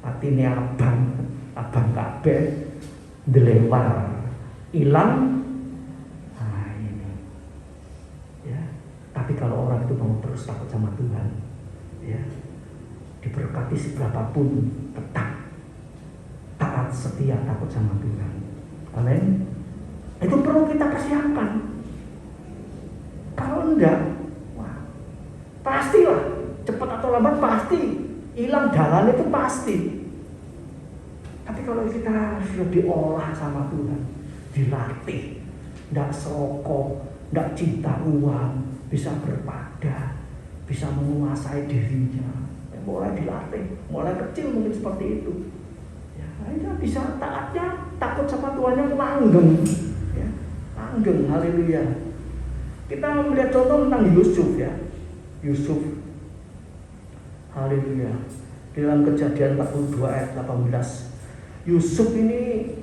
Atine abang kabeh ndelewar, ilang. Nah ini ya. Tapi kalau orang itu mau terus takut sama Tuhan ya, diberkati seberapapun tetap taat, setia, takut sama Tuhan. Amin. Itu perlu kita persiapkan. Kalau enggak, pastilah cepat atau lambat pasti hilang jalan, itu pasti. Tapi kalau kita sudah diolah sama Tuhan, dilatih, tidak sokok, tidak cinta uang, bisa berpada, bisa menguasai dirinya, mulai dilatih, mulai kecil mungkin seperti itu. Ya, akhirnya bisa taatnya, takut sama Tuhan yang langgeng, ya, langgeng. Haleluya. Kita melihat contoh tentang Yusuf ya. Yusuf, haleluya. Dalam Kejadian 42 ayat 18, Yusuf ini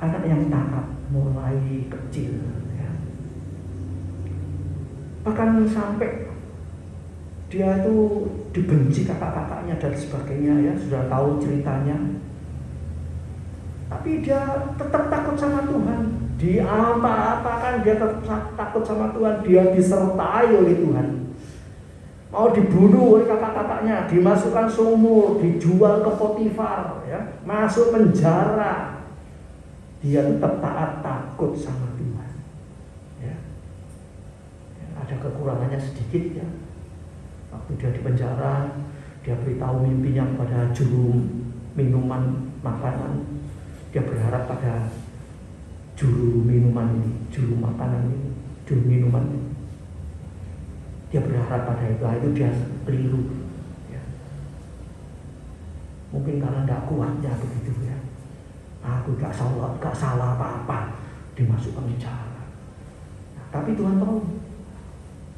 anak yang taat mulai kecil ya. Bahkan sampai dia itu dibenci kakak-kakaknya dan sebagainya ya, sudah tahu ceritanya. Tapi dia tetap takut sama Tuhan. Di apa-apa kan dia tetap takut sama Tuhan. Dia disertai oleh Tuhan. Mau dibunuh oleh kakak-kakaknya, dimasukkan sumur, dijual ke Potifar ya, masuk penjara. Dia tetap taat, takut sama Tuhan ya. Ada kekurangannya sedikit ya. Waktu dia di penjara, dia beritahu mimpinya kepada juru minuman makanan. Dia berharap pada juru minuman ini, juru makanan ini, juru minuman ini. Dia berharap pada itu dia keliru ya. Mungkin karena tidak kuatnya begitu ya. Aku gak salah apa-apa, dimasukkan penjara. Nah, tapi Tuhan tahu,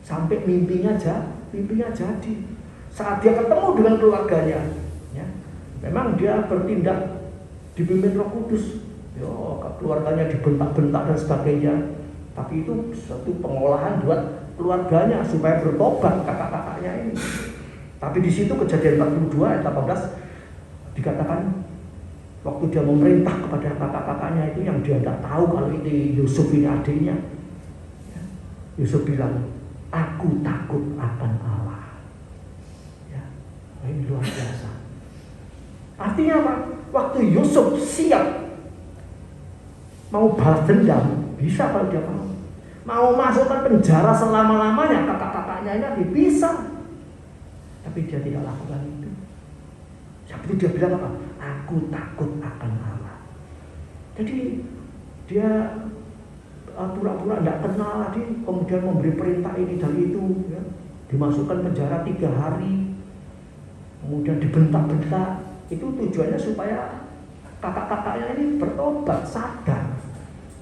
sampai mimpinya jadi. Saat dia ketemu dengan keluarganya ya, memang dia bertindak dipimpin Roh Kudus. Keluarganya dibentak-bentak dan sebagainya. Tapi itu suatu pengolahan buat keluarganya supaya bertobat kakak-kakaknya ini. Tapi di situ Kejadian 42 ayat 18 dikatakan waktu dia memerintah kepada kakak-kakaknya itu yang dia tidak tahu kalau ini Yusuf ini adiknya. Yusuf bilang, aku takut akan Allah. Ya, ini luar biasa. Artinya apa? Waktu Yusuf siap mau balas dendam, bisa kalau dia mau. Mau masukkan penjara selama-lamanya, kakak-kakaknya ini bisa. Tapi dia tidak lakukan itu. Sebab itu dia bilang apa? Aku takut akan Allah. Jadi dia pura-pura tidak kenal lagi, kemudian memberi perintah ini dan itu, ya. Dimasukkan penjara 3 hari, kemudian dibentak-bentak. Itu tujuannya supaya kakak-kakaknya ini bertobat, sadar.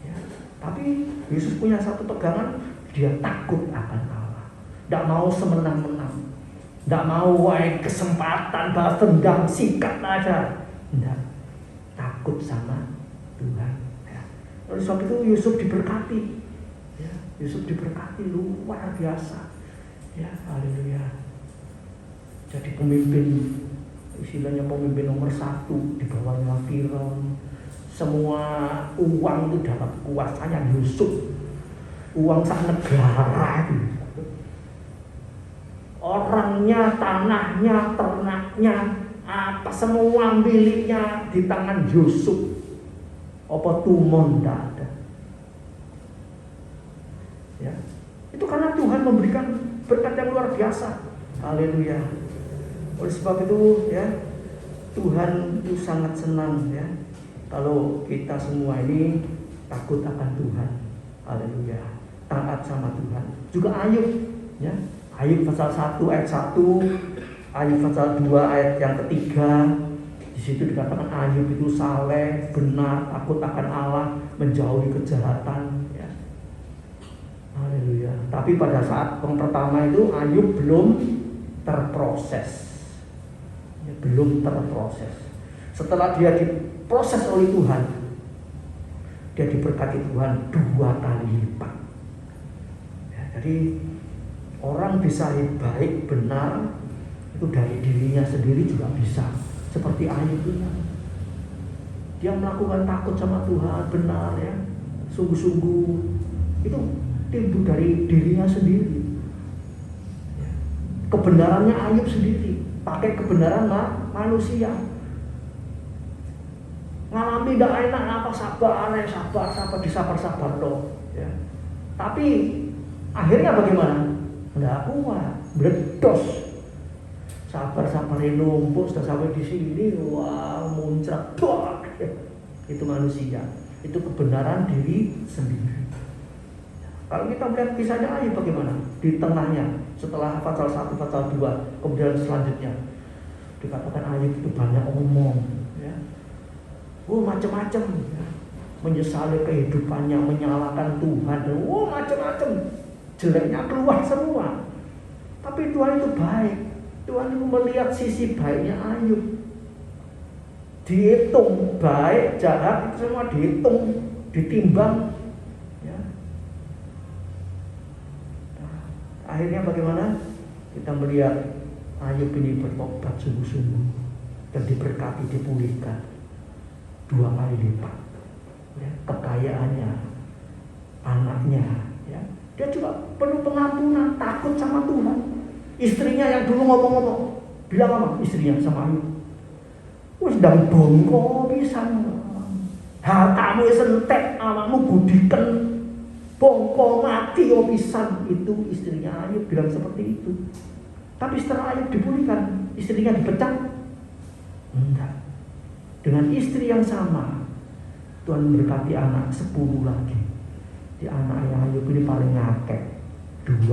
Ya. Tapi Yesus punya satu pegangan, dia takut akan Allah. Tidak mau semenang-menang, tidak mau kesempatan balas dendam, sikat aja. Tidak, takut sama Tuhan. Ya. Oleh sebab itu Yusuf diberkati. Ya. Yusuf diberkati luar biasa. Ya, haleluya. Jadi pemimpin, istilahnya pemimpin nomor 1 di bawahnya Firaun. Semua uang itu dalam kuasanya Yusuf. Uang sak negara itu. Orangnya, tanahnya, ternaknya, apa semua miliknya di tangan Yusuf. Apa tumon tidak ada. Ya. Itu karena Tuhan memberikan berkat yang luar biasa. Haleluya. Oleh sebab itu ya, Tuhan itu sangat senang ya kalau kita semua ini takut akan Tuhan. Haleluya. Taat sama Tuhan. Juga Ayub ya. Ayub pasal 1 ayat 1, Ayub pasal 2 ayat yang ketiga. Di situ dikatakan Ayub itu saleh, benar, takut akan Allah, menjauhi kejahatan. Haleluya. Tapi pada saat yang pertama itu Ayub belum terproses. Ya, belum terproses. Setelah dia diproses oleh Tuhan, dia diberkati Tuhan 2 kali lipat. Ya, jadi orang bisa baik, benar itu dari dirinya sendiri juga bisa. Seperti Ayub itu. Dia melakukan takut sama Tuhan, benar ya, sungguh-sungguh. Itu timbul dari dirinya sendiri. Kebenarannya Ayub sendiri, pakai kebenaran manusia. Ngalami tidak enak apa sabar disabar loh. Ya. Tapi akhirnya bagaimana? Tidak kuat, meledos. Sabar numpuk sudah sampai di sini, wah muncrat, itu manusia. Itu kebenaran diri sendiri. Kalau kita melihat kisahnya Ayub bagaimana? Di tengahnya, setelah pasal 1, pasal 2, kemudian selanjutnya dikatakan Ayub itu banyak omong, ya. Macam-macam, ya. Menyesali kehidupannya, menyalahkan Tuhan, dan macam-macam. Jeleknya keluar semua. Tapi Tuhan itu baik. Tuhan itu melihat sisi baiknya Ayub. Dihitung baik, jahat itu semua dihitung, ditimbang. Akhirnya bagaimana? Kita melihat Ayub ini bertobat sungguh-sungguh dan diberkati, dipulihkan 2 kali lipat. Ya, kekayaannya, anaknya, ya. Dia juga penuh pengampunan, takut sama Tuhan. Istrinya yang dulu ngomong-ngomong, bilang apa? Istrinya sama Ayub, wis ndang bongko pisan. Hartamu wis entek, awakmu gudiken. Bongko mati pisan. Itu istrinya Ayub bilang seperti itu. Tapi setelah Ayub dipulihkan, istrinya dipecat? Enggak. Dengan istri yang sama, Tuhan memberkati anak 10 lagi. Di anaknya Ayub ini paling ngakek 20.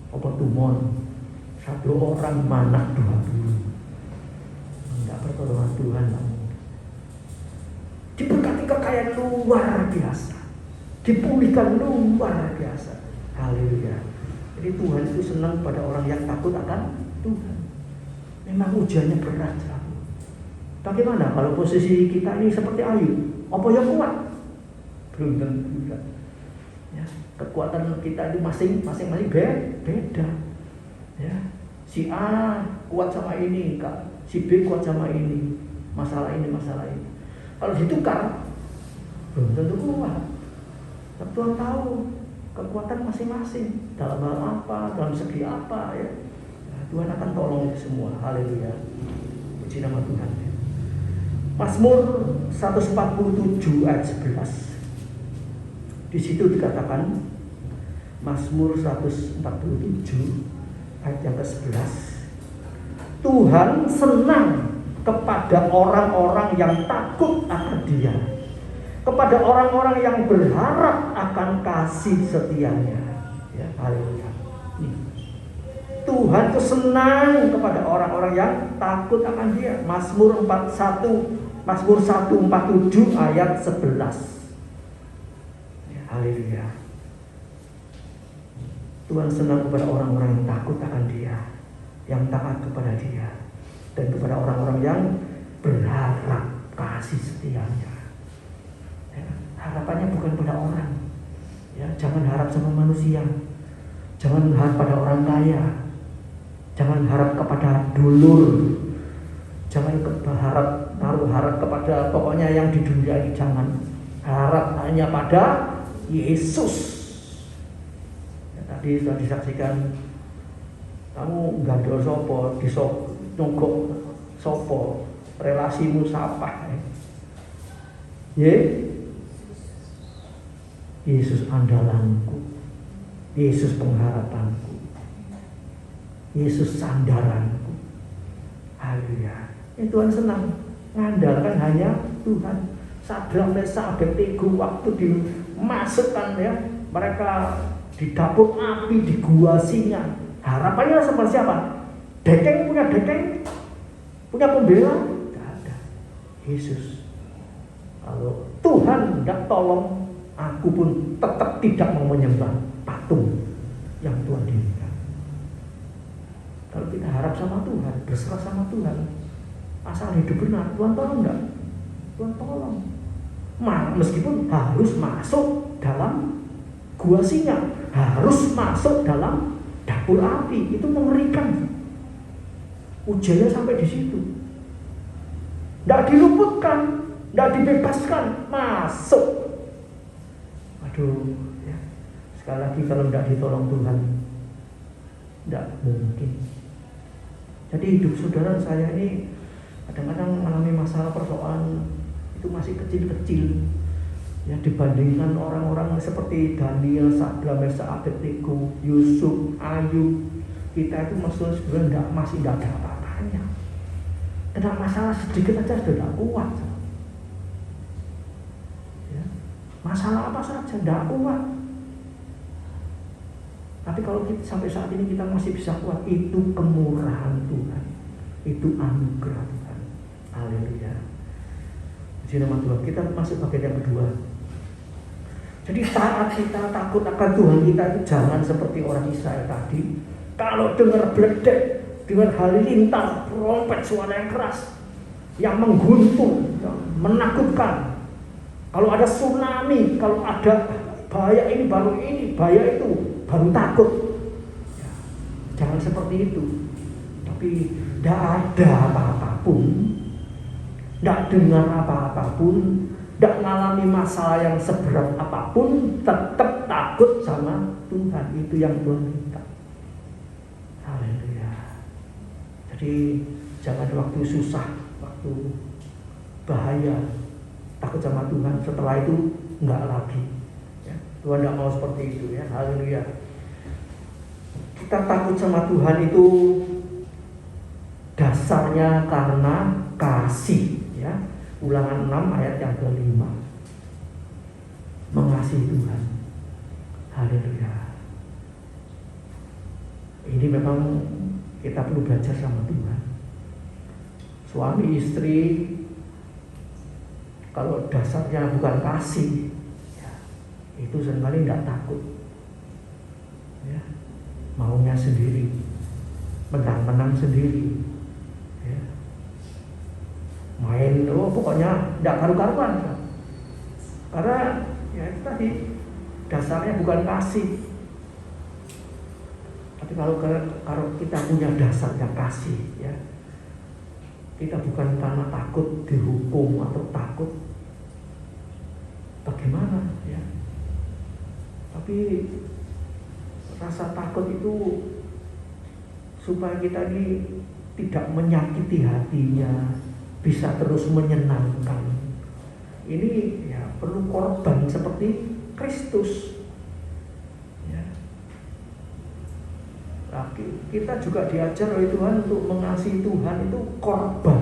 Apa tumon? 1 orang mana 20. Enggak, pertolongan Tuhan lah. Diberkati kekayaan luar biasa, dipulihkan luar biasa. Haleluya. Jadi Tuhan itu senang pada orang yang takut akan Tuhan. Memang ujiannya berat sekali. Bagaimana kalau posisi kita ini seperti Ayub? Apa yang kuat? Belum tentu. Ya, kekuatan kita itu masing-masing beda. Ya, si A kuat sama ini, si B kuat sama ini. Masalah ini. Kalau ditukar, belum tentu kuat. Tuhan tahu kekuatan masing-masing dalam hal apa, dalam segi apa ya. Nah, Tuhan akan tolong itu semua. Haleluya. Puji nama Tuhan. Mazmur 147 ayat 11. Di situ dikatakan, Mazmur 147 ayat yang ke-11, Tuhan senang kepada orang-orang yang takut akan Dia, kepada orang-orang yang berharap akan kasih setianya. Ya, haleluya. Tuhan itu senang kepada orang-orang yang takut akan Dia. Mazmur 147 ayat 11. Ya, haleluya. Tuhan senang kepada orang-orang yang takut akan Dia, yang taat kepada Dia, dan kepada orang-orang yang berharap kasih setianya. Ya, harapannya bukan pada orang. Ya, jangan harap sama manusia. Jangan harap pada orang kaya. Jangan harap kepada dulur. Jangan naruh harap kepada pokoknya yang di dunia ini. Jangan harap hanya pada Yesus. Tadi sudah disaksikan, kamu gandol sopo, nonggok sopo, relasimu sapa? Yesus andalanku, Yesus pengharapanku, Yesus sandaranku. Haleluya. Tuhan senang mengandalkan hanya Tuhan. Sadrak, Mesak, Abednego waktu dimasukkan ya, mereka di dapur api, di gua singa. Harapannya seperti apa? Dekeng, punya pembela? Tidak ada. Yesus. Kalau Tuhan tidak tolong, aku pun tetap tidak mau menyembah patung yang Tuhan dirikan. Kalau kita harap sama Tuhan, berserah sama Tuhan, asal hidup benar, Tuhan tolong enggak? Tuhan tolong. Meskipun harus masuk dalam gua singa, harus masuk dalam dapur api, itu mengerikan. Ujiannya sampai di situ. Tidak diluputkan, tidak dibebaskan, masuk. Aduh, ya. Sekali lagi kalau tidak ditolong Tuhan, tidak mungkin. Jadi hidup saudara saya ini kadang-kadang mengalami masalah persoalan itu masih kecil-kecil. Ya, dibandingkan orang-orang seperti Daniel, Sadrak, Mesak, Abednego, Yusuf, Ayub, kita itu sebenarnya masih tidak ada apa-apanya. Kena masalah sedikit aja sudah tidak kuat. Ya, masalah apa saja tidak kuat. Tapi kalau kita, sampai saat ini kita masih bisa kuat, itu kemurahan Tuhan, itu anugerah Tuhan. Haleluya. Puji nama Tuhan. Kita masuk bagian yang kedua. Jadi saat kita takut akan Tuhan kita itu jangan seperti orang Israel tadi. Kalau dengar bledek, dengar halilintar, trompet, suara yang keras, yang mengguntung, yang menakutkan. Kalau ada tsunami, kalau ada bahaya ini, bahaya itu, baru takut. Ya, jangan seperti itu. Tapi tidak ada apa-apapun, tidak dengar apa-apapun, tidak mengalami masalah yang seberat apapun, tetap takut sama Tuhan. Itu yang Tuhan minta. Haleluya. Jadi jangan waktu susah, waktu bahaya, takut sama Tuhan. Setelah itu enggak lagi. Ya, Tuhan tidak mau seperti itu ya. Haleluya. Kita takut sama Tuhan itu dasarnya karena kasih ya. Ulangan 6 ayat yang ke-5. Mengasihi Tuhan. Haleluya. Ini memang kita perlu belajar sama Tuhan. Suami istri kalau dasarnya bukan kasih ya, itu seringkali tidak takut ya, maunya sendiri, menang-menang sendiri ya. Main, pokoknya tidak karu-karuan ya. Karena ya itu tadi dasarnya bukan kasih. Tapi kalau kita punya dasarnya kasih ya, kita bukan karena takut dihukum atau takut bagaimana ya, tapi rasa takut itu supaya kita ini tidak menyakiti hatinya, bisa terus menyenangkan. Ini ya perlu korban seperti Kristus. Ya. Nah, kita juga diajar oleh Tuhan untuk mengasihi Tuhan itu korban.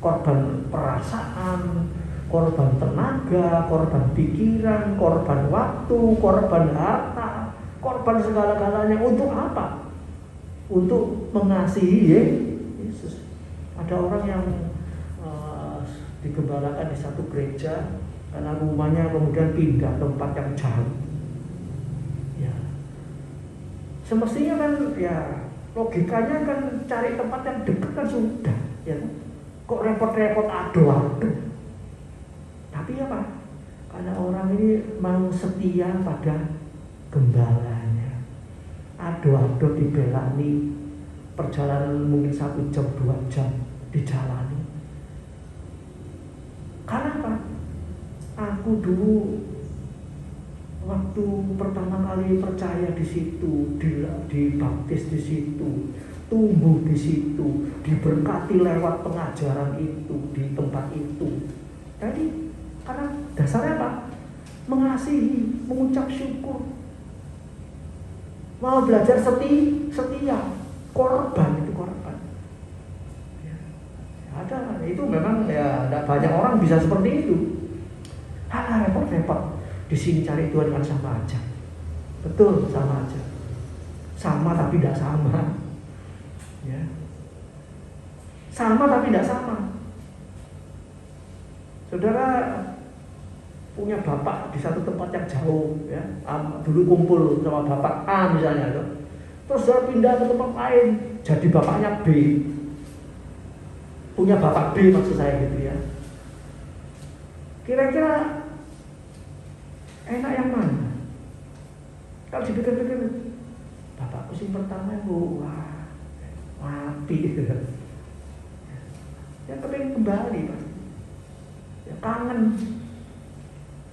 Korban perasaan, korban tenaga, korban pikiran, korban waktu, korban harta, korban segala-galanya. Untuk apa? Untuk mengasihi Yesus. Ada orang yang digembalakan di satu gereja karena rumahnya kemudian pindah tempat yang jauh. Ya. Semestinya kan ya logikanya kan cari tempat yang dekat kan sudah, ya. Kok repot-repot ado-ado. Tapi apa? Karena orang ini mau setia pada gembalanya. Ado-ado dibelani, perjalanan mungkin 1 jam 2 jam dijalani. Karena apa? Aku dulu waktu pertama kali percaya di situ, dibaptis di situ, tumbuh di situ, diberkati lewat pengajaran itu, di tempat itu. Jadi karena dasarnya apa? Mengasihi, mengucap syukur, mau belajar setia, korban itu korban. Ya, ada itu memang ya tidak banyak orang bisa seperti itu. Repot-repot. Di sini cari Tuhan kan sama aja. Betul, sama aja. Sama tapi tidak sama. Ya. Sama tapi tidak sama. Saudara punya bapak di satu tempat yang jauh, ya. Dulu kumpul sama bapak A misalnya, terus saudara pindah ke tempat lain, jadi bapaknya B. Punya bapak B maksud saya gitu ya. Kira-kira enak yang mana? Kalau dipikir-pikir, bapakku sing pertama wah mati gitu. Ya pengen kembali pasti. Ya kangen.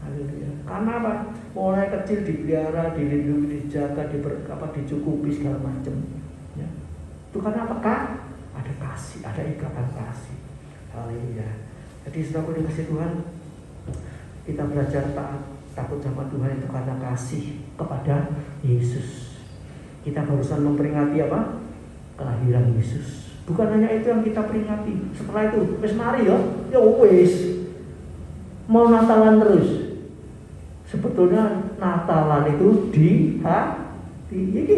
Haleluya. Karena apa? Mulai kecil dipelihara, dilindungi, dijaga, dicukupi segala macam. Ya. Itu karena apa? Ada kasih, ada ikatan kasih. Haleluya. Jadi setelah dikasih Tuhan, kita belajar takut sama Tuhan itu karena kasih kepada Yesus. Kita barusan memperingati apa? Kelahiran Yesus. Bukan hanya itu yang kita peringati. Setelah itu, wis mari ya wis. Mau Natalan terus. Sebetulnya Natalan itu di hati. Ini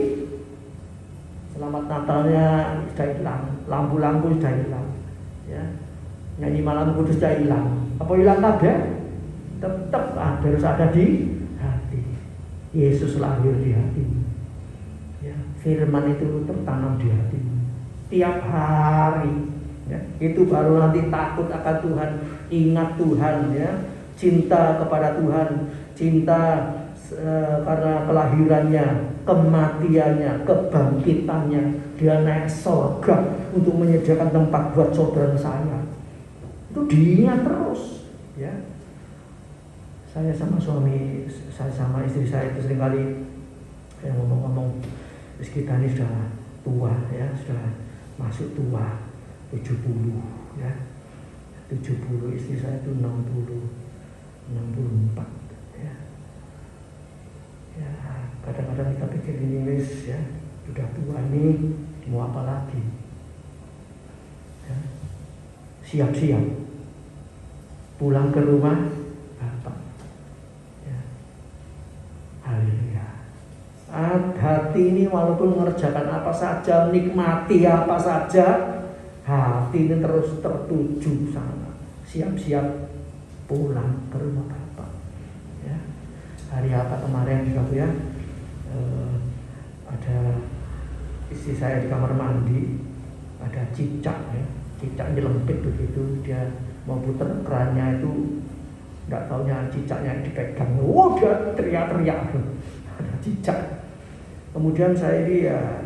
selamat Natalnya sudah hilang, lampu-lampu sudah hilang, ya. Nyanyi malam kudus sudah hilang. Apa hilang kabeh? Tetap harus ada di hati. Yesus lahir di hati. Ya, firman itu tertanam di hati. Tiap hari, ya, itu baru nanti takut akan Tuhan, ingat Tuhan, ya, cinta kepada Tuhan, cinta karena kelahirannya, kematiannya, kebangkitannya. Dia naik surga untuk menyediakan tempat buat saudara saya. Itu diingat terus, ya. Saya sama suami, saya sama istri saya itu seringkali yang ngomong-ngomong, kita ini sudah tua, ya, sudah masuk tua, 70, ya, 70, istri saya itu 60, 64, ya. Ya, kadang-kadang kita pikir ini wis, ya, sudah tua ini mau apa lagi? Ya. Siap-siap pulang ke rumah Bapak. Ya. Haleluya. Hati ini walaupun mengerjakan apa saja, nikmati apa saja, hati ini terus tertuju sana. Siap-siap pulang ke rumah Bapak. Ya. Hari apa kemarin juga ya, ada istri saya di kamar mandi, ada cicak, ya. Cicak nyelempit begitu, dia mau putar kerannya itu, nggak taunya cicaknya dipegang, dia teriak-teriak, ada cicak. Kemudian saya ini ya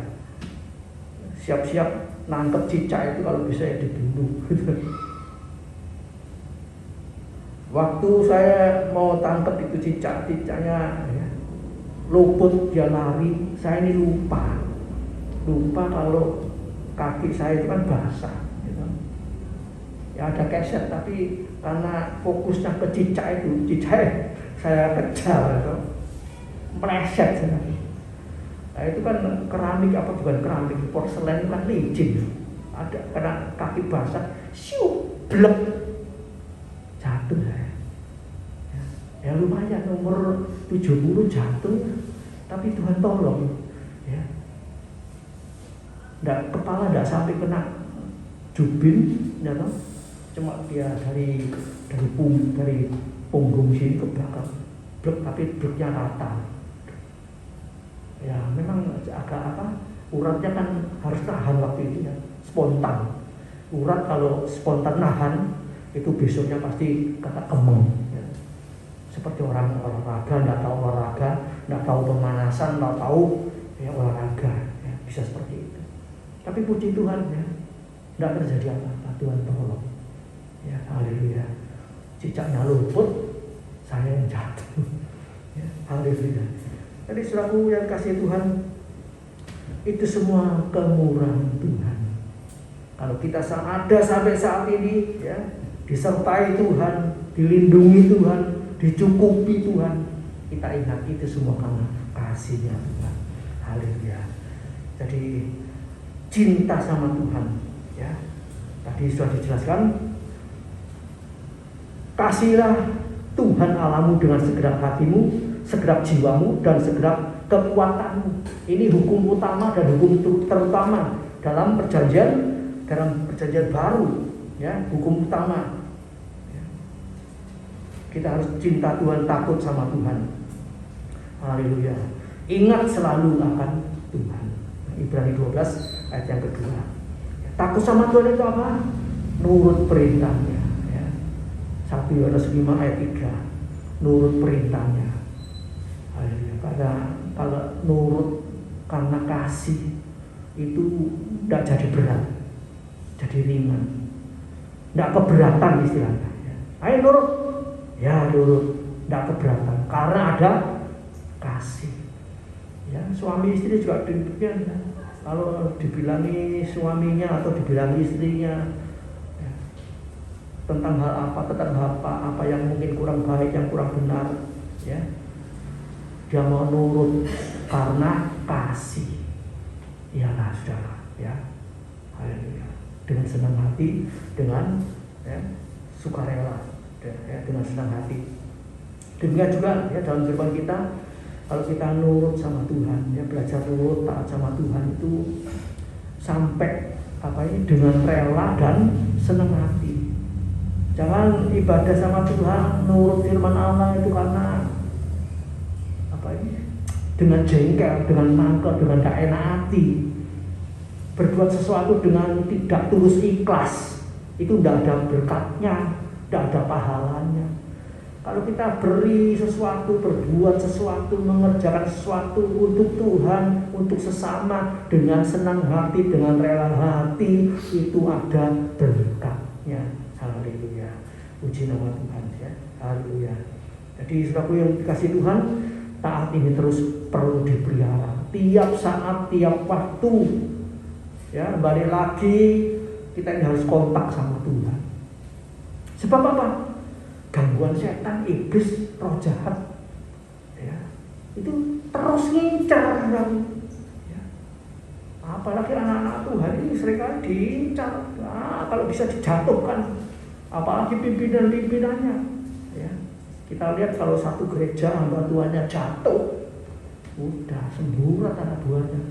siap-siap nangkep cicak itu, kalau bisa ya dibunuh. Waktu saya mau tangkap itu cicaknya, ya, luput, dia lari, saya ini lupa kalau kaki saya itu kan basah gitu. Ya ada keset, tapi karena fokusnya ke cicak saya kejar gitu. Meleset saya. Nah itu kan keramik apa bukan keramik, porselen itu kan licin. Ada kena kaki basah, siu, blek, jatuh saya. Ya lumayan umur 70 jatuh, tapi Tuhan tolong. Ya. Kepala tidak sampai kena jubin, ya toh? Cuma dia dari punggung sini ke belakang, blek, tapi bleknya rata. Ya memang agak uratnya kan harus tahan waktu itu ya, spontan. Urat kalau spontan nahan itu besoknya pasti kata kemeng. Ya. Seperti orang olahraga, nggak tahu olahraga, nggak tahu pemanasan, nggak tahu ya olahraga, ya, bisa seperti itu. Tapi puji Tuhan ya, nggak terjadi apa-apa, Tuhan tolong. Ya, haleluya. Cicaknya luput, saya yang jatuh. Ya, haleluya. Jadi saudaraku yang kasih Tuhan, itu semua kemurahan Tuhan. Kalau kita ada sampai saat ini, ya, disertai Tuhan, dilindungi Tuhan, dicukupi Tuhan, kita ingat itu semua karena kasih-Nya Tuhan. Haleluya. Jadi cinta sama Tuhan, ya. Tadi sudah dijelaskan. Kasihlah Tuhan Allahmu dengan segenap hatimu, segenap jiwamu, dan segenap kekuatanmu. Ini hukum utama dan hukum terutama dalam perjanjian baru, ya, hukum utama. Ya. Kita harus cinta Tuhan, takut sama Tuhan. Haleluya. Ingat selalu akan Tuhan. Ibrani 12 ayat yang kedua. Takut sama Tuhan itu apa? Nurut perintahnya. 1 Yohanes 5 ayat 3, nurut perintahnya. Karena kalau nurut karena kasih itu tidak jadi berat, jadi ringan, tidak keberatan istilahnya. Ayo nurut, ya nurut, tidak keberatan karena ada kasih. Ya, suami istri juga demikian. Ya. Kalau dibilangi suaminya atau dibilangi istrinya tentang hal apa yang mungkin kurang baik, yang kurang benar, ya, dia mau nurut karena kasih. Iyalah saudara, ya, haleluya. Dengan senang hati, dengan ya, sukarela, ya, dengan senang hati. Demikian juga ya dalam kehidupan kita, kalau kita nurut sama Tuhan, ya, belajar nurut taat sama Tuhan itu sampai dengan rela dan senang hati. Jangan ibadah sama Tuhan, nurut firman Allah itu karena dengan jengkel, dengan mangkel, dengan gak enak hati. Berbuat sesuatu dengan tidak tulus ikhlas, itu tidak ada berkatnya, tidak ada pahalanya. Kalau kita beri sesuatu, berbuat sesuatu, mengerjakan sesuatu untuk Tuhan, untuk sesama, dengan senang hati, dengan rela hati, itu ada berkatnya. Haleluya. Puji nama Tuhan, ya. Haleluya. Jadi saudaraku yang dikasih Tuhan, taat ini terus perlu dipelihara. Tiap saat, tiap waktu. Ya, balik lagi kita ini harus kontak sama Tuhan. Sebab apa? Gangguan setan, iblis, roh jahat, ya, itu terus ngincar. Ya. Apalagi anak-anak Tuhan ini seringkali diincar. Kalau bisa dijatuhkan, apalagi pimpinan-pimpinannya. Ya. Kita lihat kalau satu gereja hamba Tuhannya jatuh, udah semburat anak buahnya.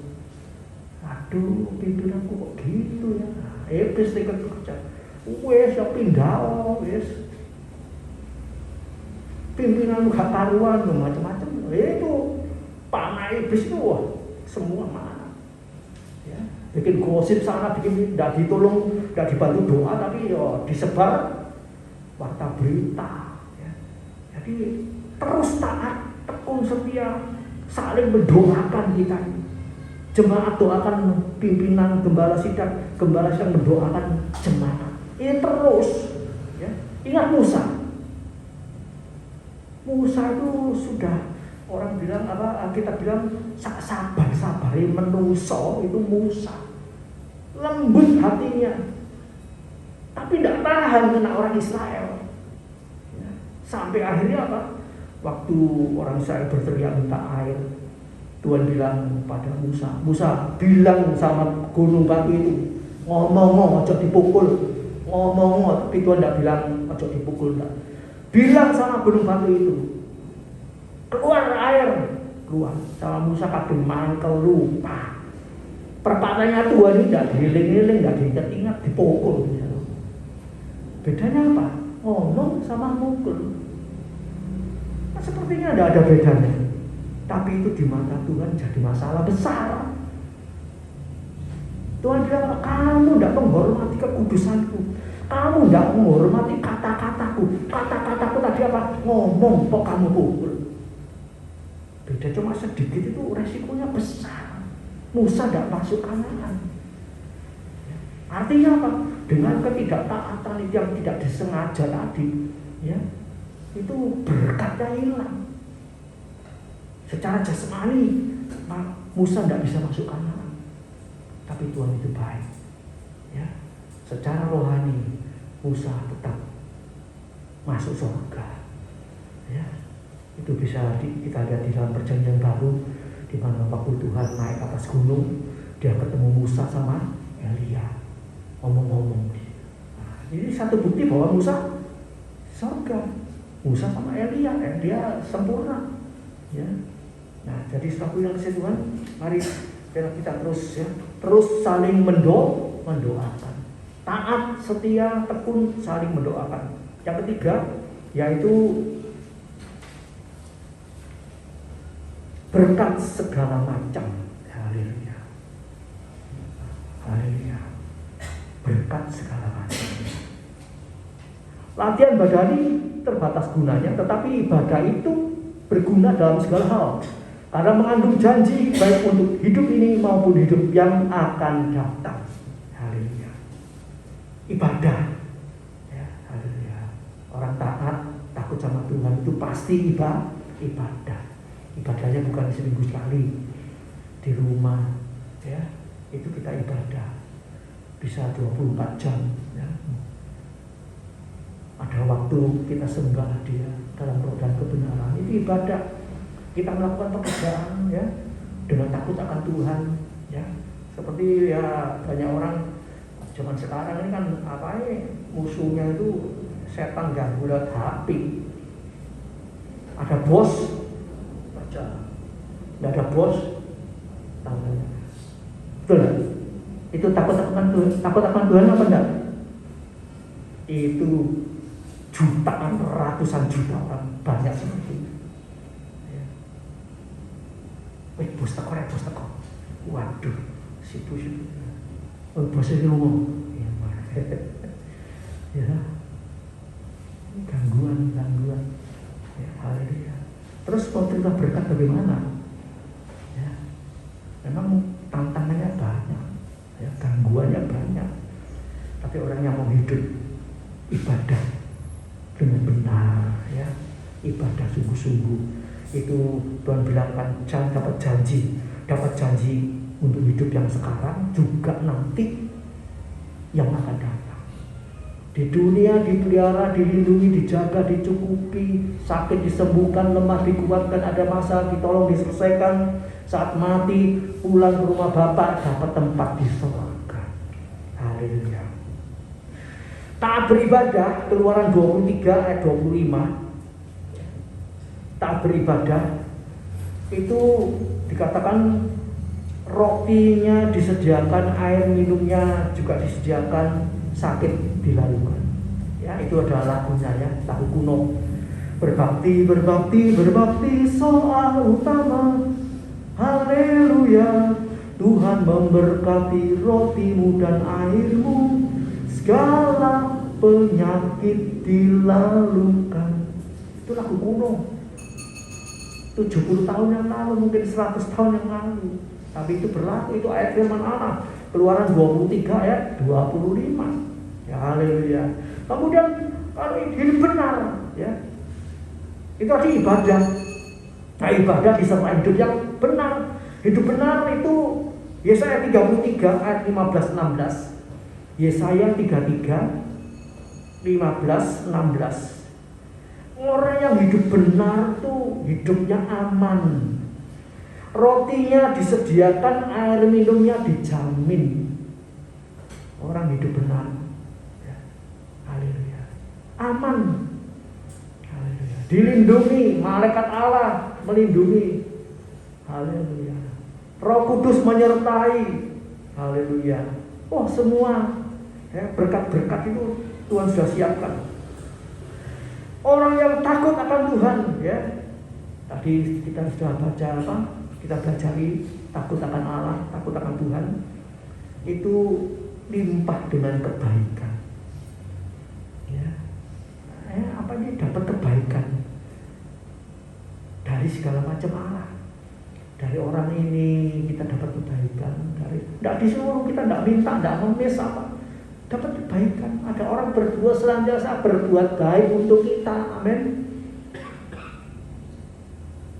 Aduh, pimpinanku kok gitu ya. Iblis ikut bekerja. Wes ya pindah, wes. Pimpinan gak karuan, macam-macam. Itu panah iblis itu, wah, semua mana. Ya, bikin gosip sana, bikin tidak ditolong, tidak dibantu doa, tapi ya disebar warta berita. Ya. Jadi terus taat, tekun setia, saling mendoakan kita. Jemaat doakan pimpinan, gembala sidang mendoakan jemaat. Ini terus. Ya. Ingat Musa itu sudah orang bilang apa? Kita bilang sabari menungso itu Musa. lembut hatinya, tapi tidak tahan kena orang Israel. Ya. Sampai akhirnya apa? Waktu orang Israel berteriak minta air, Tuhan bilang pada Musa, Musa bilang sama gunung batu itu, ngomong ojo dipukul, ngomong, tapi Tuhan tidak bilang ojo dipukul, enggak. Bilang sama gunung batu itu, keluar air, keluar. Sama Musa kadung mangkel lupa. Perpatahnya Tuhan ini tidak dihiling-hiling, tidak diingat-ingat, dipukul. Bedanya apa? Ngomong sama mukul. Nah, sepertinya tidak ada bedanya. Tapi itu di mata Tuhan jadi masalah besar. Tuhan bilang, kamu tidak menghormati kekudusanku, kamu tidak menghormati kata-kataku. Kata-kataku tadi apa? Ngomong, kok kamu pukul. Beda cuma sedikit, itu resikonya besar. Musa tidak masuk Kanaan. Artinya apa? Dengan ketidaktaatan itu yang tidak disengaja tadi, ya, itu berkatnya hilang. Secara jasmani Musa tidak bisa masuk Kanaan, tapi Tuhan itu baik. Ya, secara rohani Musa tetap masuk surga. Ya, itu bisa kita lihat di dalam perjanjian baru, di mana waktu Tuhan naik atas gunung, dia ketemu Musa sama Elia, ngomong-ngomong. Nah, ini satu bukti bahwa Musa surga. Musa sama Elia sempurna. Ya. Nah, jadi setelah yang Tuhan, mari kita terus saling mendoakan. Taat, setia, tekun, saling mendoakan. Yang ketiga, yaitu berkat segala macam. Haleluya. Haleluya. Berkat segala macam. Latihan badani terbatas gunanya, tetapi ibadah itu berguna dalam segala hal. Karena mengandung janji baik untuk hidup ini maupun hidup yang akan datang. Haleluya. Ibadah. Ya, haleluya. Orang taat, takut sama Tuhan itu pasti ibadah. Ibadahnya bukan seminggu sekali di rumah, ya, itu kita ibadah bisa 24 jam, ya. Ada waktu kita sembah Dia dalam roh dan kebenaran, itu ibadah. Kita melakukan pekerjaan, ya, dengan takut akan Tuhan, ya. Seperti ya banyak orang zaman sekarang ini kan musuhnya itu setan ganggu lewat HP. Ada bos, tidak ada bos, tangannya. Betul gak? Itu takut akan Tuhan apa enggak? Itu jutaan, ratusan juta orang banyak seperti itu. Ya. Bos teko. Waduh, si bos itu. Bos itu ngomong. Ya. Gangguan. Ya, haleluya. Terus mau terima berkat bagaimana? Ya, memang tantangannya banyak, ya, gangguannya banyak. Tapi orang yang mau hidup ibadah dengan benar, ya, ibadah sungguh-sungguh, itu Tuhan bilang kan dapat janji untuk hidup yang sekarang juga nanti yang akan datang. Di dunia dipelihara, dilindungi, dijaga, dicukupi, sakit disembuhkan, lemah dikuatkan, ada masa ditolong, diselesaikan. Saat mati, pulang ke rumah Bapa, dapat tempat di surga. Haleluya. Taat beribadah, Keluaran 23 ayat 25. Taat beribadah itu dikatakan rotinya disediakan, air minumnya juga disediakan, sakit dilalukan. Ya, itu adalah lagunya, ya, lagu kuno. Berbakti soal utama. Haleluya. Tuhan memberkati rotimu dan airmu, segala penyakit dilalukan. Itu lagu kuno. 70 tahun yang lalu, mungkin 100 tahun yang lalu. Tapi itu berlaku, itu ayat firman Allah. Keluaran 23 ayat 25. Ya, haleluya. Kemudian kalau hidup benar, ya, itu ada ibadah. Nah, ibadah disertai hidup yang benar. Hidup benar itu Yesaya 33 ayat 15-16. Yesaya 33 15-16. Orang yang hidup benar tuh hidupnya aman. Rotinya disediakan, air minumnya dijamin. Orang hidup benar, ya. Haleluya. Aman. Haleluya. Dilindungi, malaikat Allah melindungi. Haleluya. Roh Kudus menyertai. Haleluya. Oh, semua ya, berkat-berkat itu Tuhan sudah siapkan. Orang yang takut akan Tuhan, ya. Tadi kita sudah baca apa? Kita pelajari takut akan Allah, takut akan Tuhan. Itu limpah dengan kebaikan. Ya. Apa ini dapat kebaikan dari segala macam Allah. Dari orang ini kita dapat kebaikan, tidak disuruh, kita tidak minta, tidak mengemis apa, dapat kebaikan. Ada orang berdua senantiasa berbuat baik untuk kita, amin.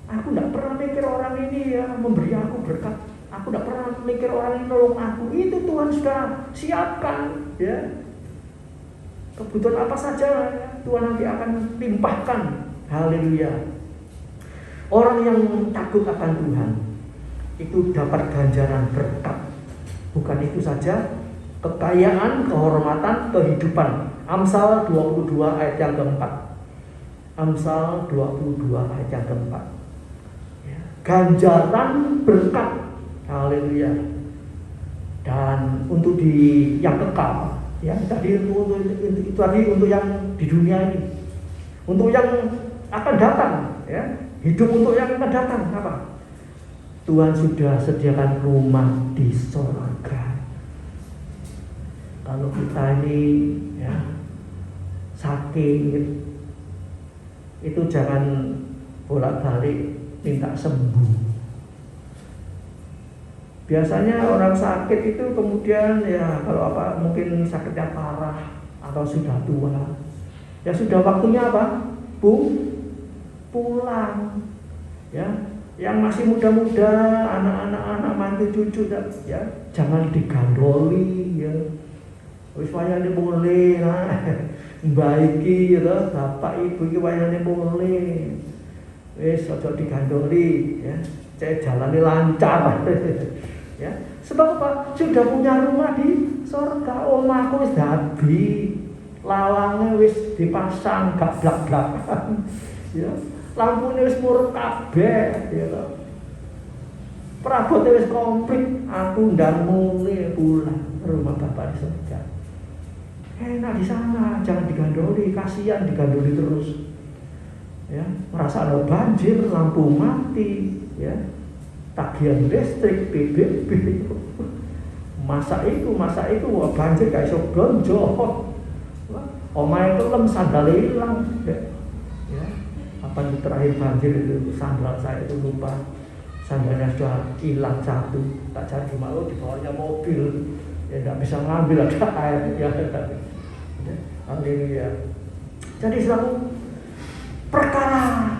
Aku tidak pernah mikir orang ini ya memberi aku berkat, aku tidak pernah mikir orang ini nolong aku. Itu Tuhan sudah siapkan, ya. Kebutuhan apa saja ya, Tuhan nanti akan limpahkan. Haleluya. Orang yang takut akan Tuhan itu dapat ganjaran berkat. Bukan itu saja, kekayaan, kehormatan, kehidupan. Amsal 22 ayat yang keempat. Amsal 22 ayat yang keempat. Ya. Ganjaran berkat. Haleluya. Dan untuk di yang kekal, ya tadi itu tadi untuk yang di dunia ini, untuk yang akan datang, ya. Hidup untuk yang akan datang apa? Tuhan sudah sediakan rumah di sorga. Kalau kita ini ya sakit, itu jangan bolak-balik minta sembuh. Biasanya orang sakit itu kemudian ya kalau apa mungkin sakitnya parah atau sudah tua, ya sudah waktunya apa? Pulang, ya. Yang masih muda-muda, anak-anak mantu cucu, ya jangan digandoli, ya. Wis wayane mulih, mbak iki, ya, bapak ibu iki wayane mulih, wis aja digandoli, ya. Cek jalane lancar, ya. Sebab apa? Sudah punya rumah di surga, omahku wis dadi, lawangnya wis dipasang, gak blak-blakan, ya. Lampunya wis muruk kabeh, ya toh. Perabotnya wis komplit, aku ndang mulih pulang ke rumah Bapak di surga. Enak di sana, jangan digandoli, kasihan digandoli terus. Ya, merasa ada banjir, lampu mati, ya. Tagihan listrik, PBB. Masa itu, wah banjir gak iso blonjo. Omahe kelem sandal hilang, ya. Kapan terakhir banjir itu sandal saya itu lupa, sandalnya sudah hilang satu, tak cari di mana, di bawahnya mobil, ya tidak bisa ngambil ada air, ya. Haleluya. Jadi selalu perkara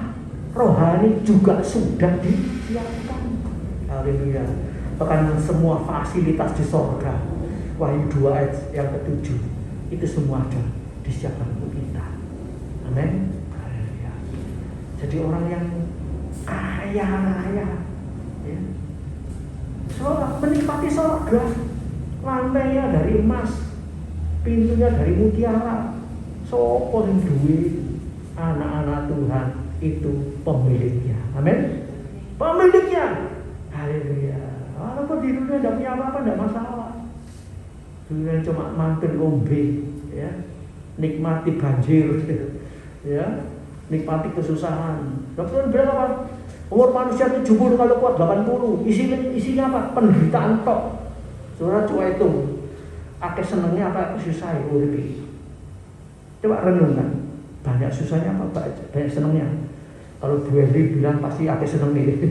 rohani juga sudah disiapkan. Haleluya. Bahkan semua fasilitas di sorga, Wahyu 2 ayat yang ke-7 itu semua sudah disiapkan untuk kita. Amin. Jadi orang yang kaya raya, ya. Soalnya menikmati surga, lantainya dari emas, pintunya dari mutiara. Sopo yang duwe anak-anak Tuhan itu pemiliknya. Amin. Pemiliknya. Haleluya. Walaupun di dunia tidak punya apa-apa, tidak masalah. Dunia cuma makan ngombe, ya. Nikmati banjir, ya. Nikmati kesusahan. Dokter bilang apa? Umur manusia 70 kalau kuat 80. Isinya apa? Penderitaan tok. Saudara coba itu. Akeh senengnya apa susah uripe. Coba renungkan. Banyak susahnya apa? Banyak senengnya. Kalau Bu Henry bilang pasti akeh senengnya.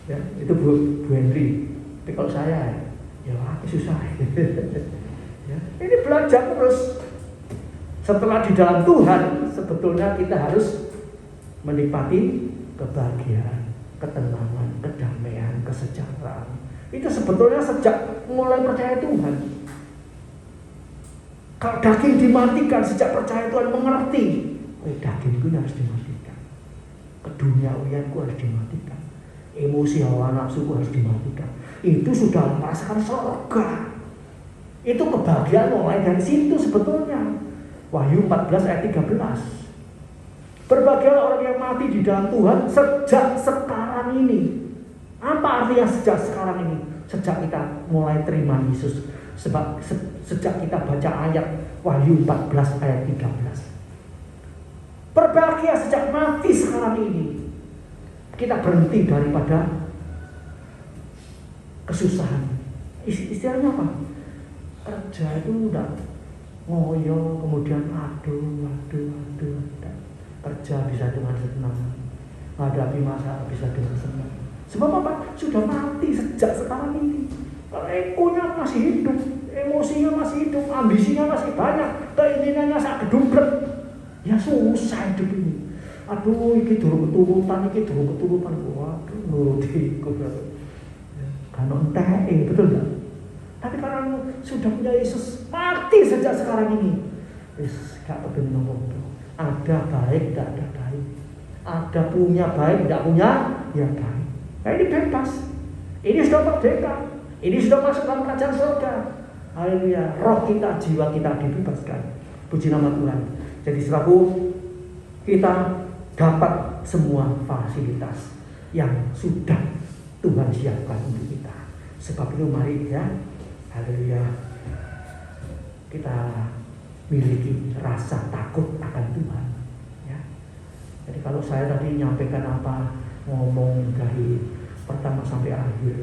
Ya, itu Bu Henry. Tapi kalau saya ya akeh susah. Ya, ini belajar terus. Setelah di dalam Tuhan, sebetulnya kita harus menikmati kebahagiaan, ketenangan, kedamaian, kesejahteraan. Itu sebetulnya sejak mulai percaya Tuhan. Kalau daging dimatikan sejak percaya Tuhan, mengerti, dagingku harus dimatikan, keduniawianku harus dimatikan, emosi hawa nafsuku harus dimatikan. Itu sudah merasakan surga. Itu kebahagiaan mulai dari situ sebetulnya. Wahyu 14 ayat 13. Berbahagialah orang yang mati di dalam Tuhan sejak sekarang ini. Apa artinya sejak sekarang ini? Sejak kita mulai terima Yesus. Sebab sejak kita baca ayat Wahyu 14 ayat 13. Berbahagia sejak mati sekarang ini. Kita berhenti daripada kesusahan. Istilahnya apa? Kerja itu udah ngoyo, kemudian aduh. Kerja bisa dengan senang, menghadapi masalah bisa dengan senang. Sebab apa? Sudah mati sejak sekarang ini. Kalau ekonya masih hidup, emosinya masih hidup, ambisinya masih banyak, keinginannya sangat gedubret, ya susah hidup ini. Aduh, ini durung keturutan. Waduh, nuruti kan enteh, betul enggak? Tapi karena sudah punya Yesus, mati sejak sekarang ini. Yesus gak peduli nomor. Ada baik, tidak ada baik. Ada punya baik, tidak punya, ya baik. Nah ini bebas. Ini sudah merdeka. Ini sudah masuk dalam kerajaan surga. Haleluya. Roh kita, jiwa kita dibebaskan. Puji nama Tuhan. Jadi saudaraku, kita dapat semua fasilitas yang sudah Tuhan siapkan untuk kita. Sebab itu mari ya, haleluya, kita miliki rasa takut akan Tuhan. Ya. Jadi kalau saya tadi nyampaikan apa, ngomong dari pertama sampai akhir,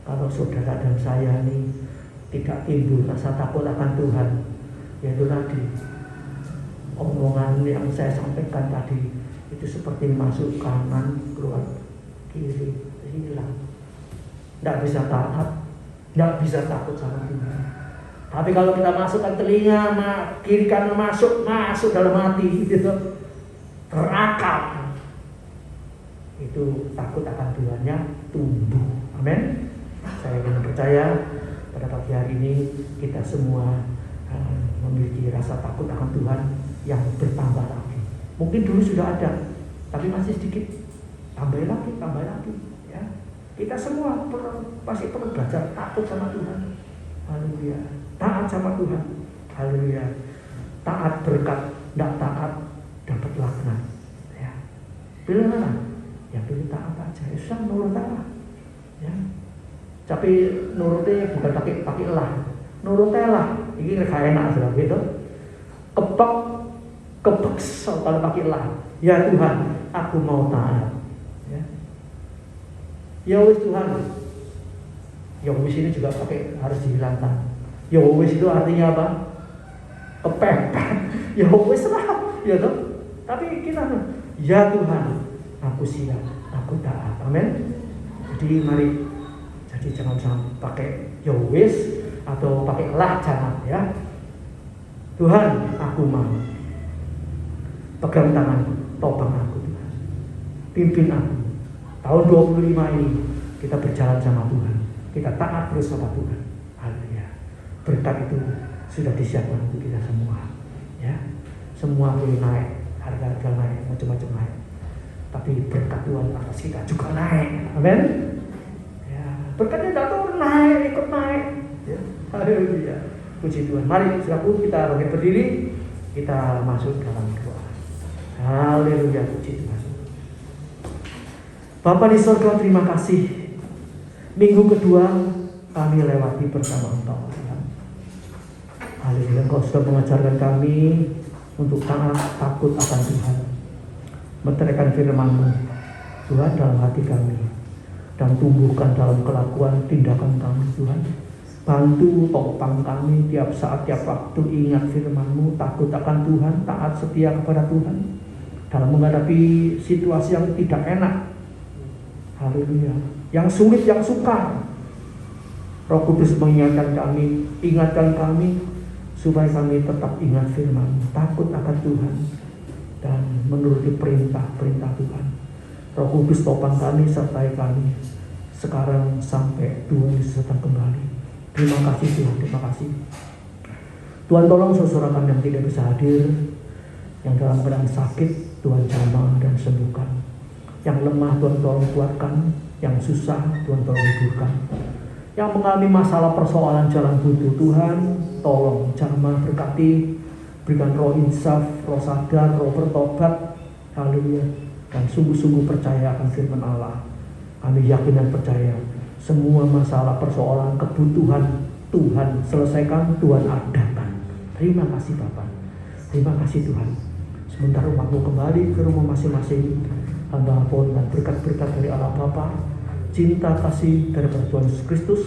kalau saudara dan saya ini tidak timbul rasa takut akan Tuhan, yaitu tadi omongan yang saya sampaikan tadi itu seperti masuk kanan keluar kiri, hilang. Tidak bisa taat, tidak bisa takut sama Tuhan. Tapi kalau kita masukkan telinga, kiri kanan masuk dalam hati, gitu, terakam, itu takut akan Tuhannya tumbuh. Amin. Saya ingin percaya pada pagi hari ini kita semua memiliki rasa takut akan Tuhan yang bertambah lagi. Mungkin dulu sudah ada, tapi masih sedikit. Tambah lagi. Ya. Kita semua pasti perlu belajar takut sama Tuhan. Haleluya. Taat sama Tuhan. Haleluya. Taat berkat, tidak taat dapat laknat. Ya. Pilih mana? Ya pilih taat aja. Susah nurut Allah. Ya. Tapi nurutnya bukan pakai lah. Nurutnya lah. Ini kayak enak sudah gitu. Kepeksa kalau pakai lah. Ya Tuhan, aku mau taat. Ya wis Tuhan. Ya wis ini juga harus dihilangkan. Ya wis itu artinya apa? Kepepet. Ya wis lah, ya toh. Tapi kita ya Tuhan, aku siap, aku taat. Amin. Jadi mari, jadi jangan sampai pakai ya wis atau pakai lah, jangan ya. Tuhan, aku mau. Pegang tanganku, topang aku Tuhan. Pimpin aku. Tahun 25 ini kita berjalan sama Tuhan. Kita taat terus sama Tuhan. Haleluya. Berkat itu sudah disiapkan untuk kita semua. Ya. Semua boleh naik, harga-harga naik, macam-macam naik. Tapi berkat Tuhan atas kita juga naik. Amin. Ya. Berkatnya tidak turun, naik, ikut naik. Ya. Haleluya. Puji Tuhan. Mari saudaraku kita bangkit berdiri, kita masuk dalam doa. Haleluya. Puji Tuhan. Bapa di surga, terima kasih. Minggu kedua kami lewati bersama Engkau. Haleluya, Engkau sudah mengajarkan kami untuk taat takut akan Tuhan, menteraikan firman-Mu Tuhan dalam hati kami, dan tumbuhkan dalam kelakuan tindakan kami Tuhan. Bantu topang kami tiap saat, tiap waktu ingat firman-Mu, takut akan Tuhan, taat setia kepada Tuhan dalam menghadapi situasi yang tidak enak. Haleluya. Yang sulit, yang sukar. Roh Kudus mengingatkan kami, ingatkan kami supaya kami tetap ingat firman, takut akan Tuhan dan menuruti perintah-perintah Tuhan. Roh Kudus topang kami, sertai kami sekarang sampai Tuhan Yesus datang kembali. Terima kasih Tuhan, terima kasih. Tuhan tolong saudara kami yang tidak bisa hadir, yang dalam keadaan sakit Tuhan jamah dan sembuhkan. Yang lemah Tuhan tolong kuatkan, yang susah Tuhan tolong hiburkan. Yang mengalami masalah persoalan jalan buntu Tuhan tolong jamah berkati, berikan roh insaf, roh sadar, roh bertobat. Haleluya. Dan sungguh-sungguh percaya akan firman Allah. Kami yakin dan percaya semua masalah persoalan kebutuhan Tuhan selesaikan, Tuhan adakan. Terima kasih Bapak, terima kasih Tuhan. Sebentar umatmu kembali ke rumah masing-masing. Hamba pun dan berkat-berkat dari Allah Bapa, cinta kasih dari Tuhan Yesus Kristus,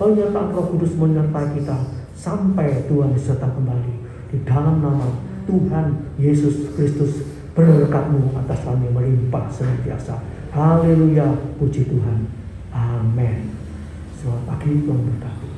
penyertaan Roh Kudus menyertai kita sampai Tuhan Yesus datang kembali. Di dalam nama Tuhan Yesus Kristus, berkat-Mu atas kami melimpah senantiasa. Haleluya, puji Tuhan. Amin. Selamat pagi, Tuhan berkati.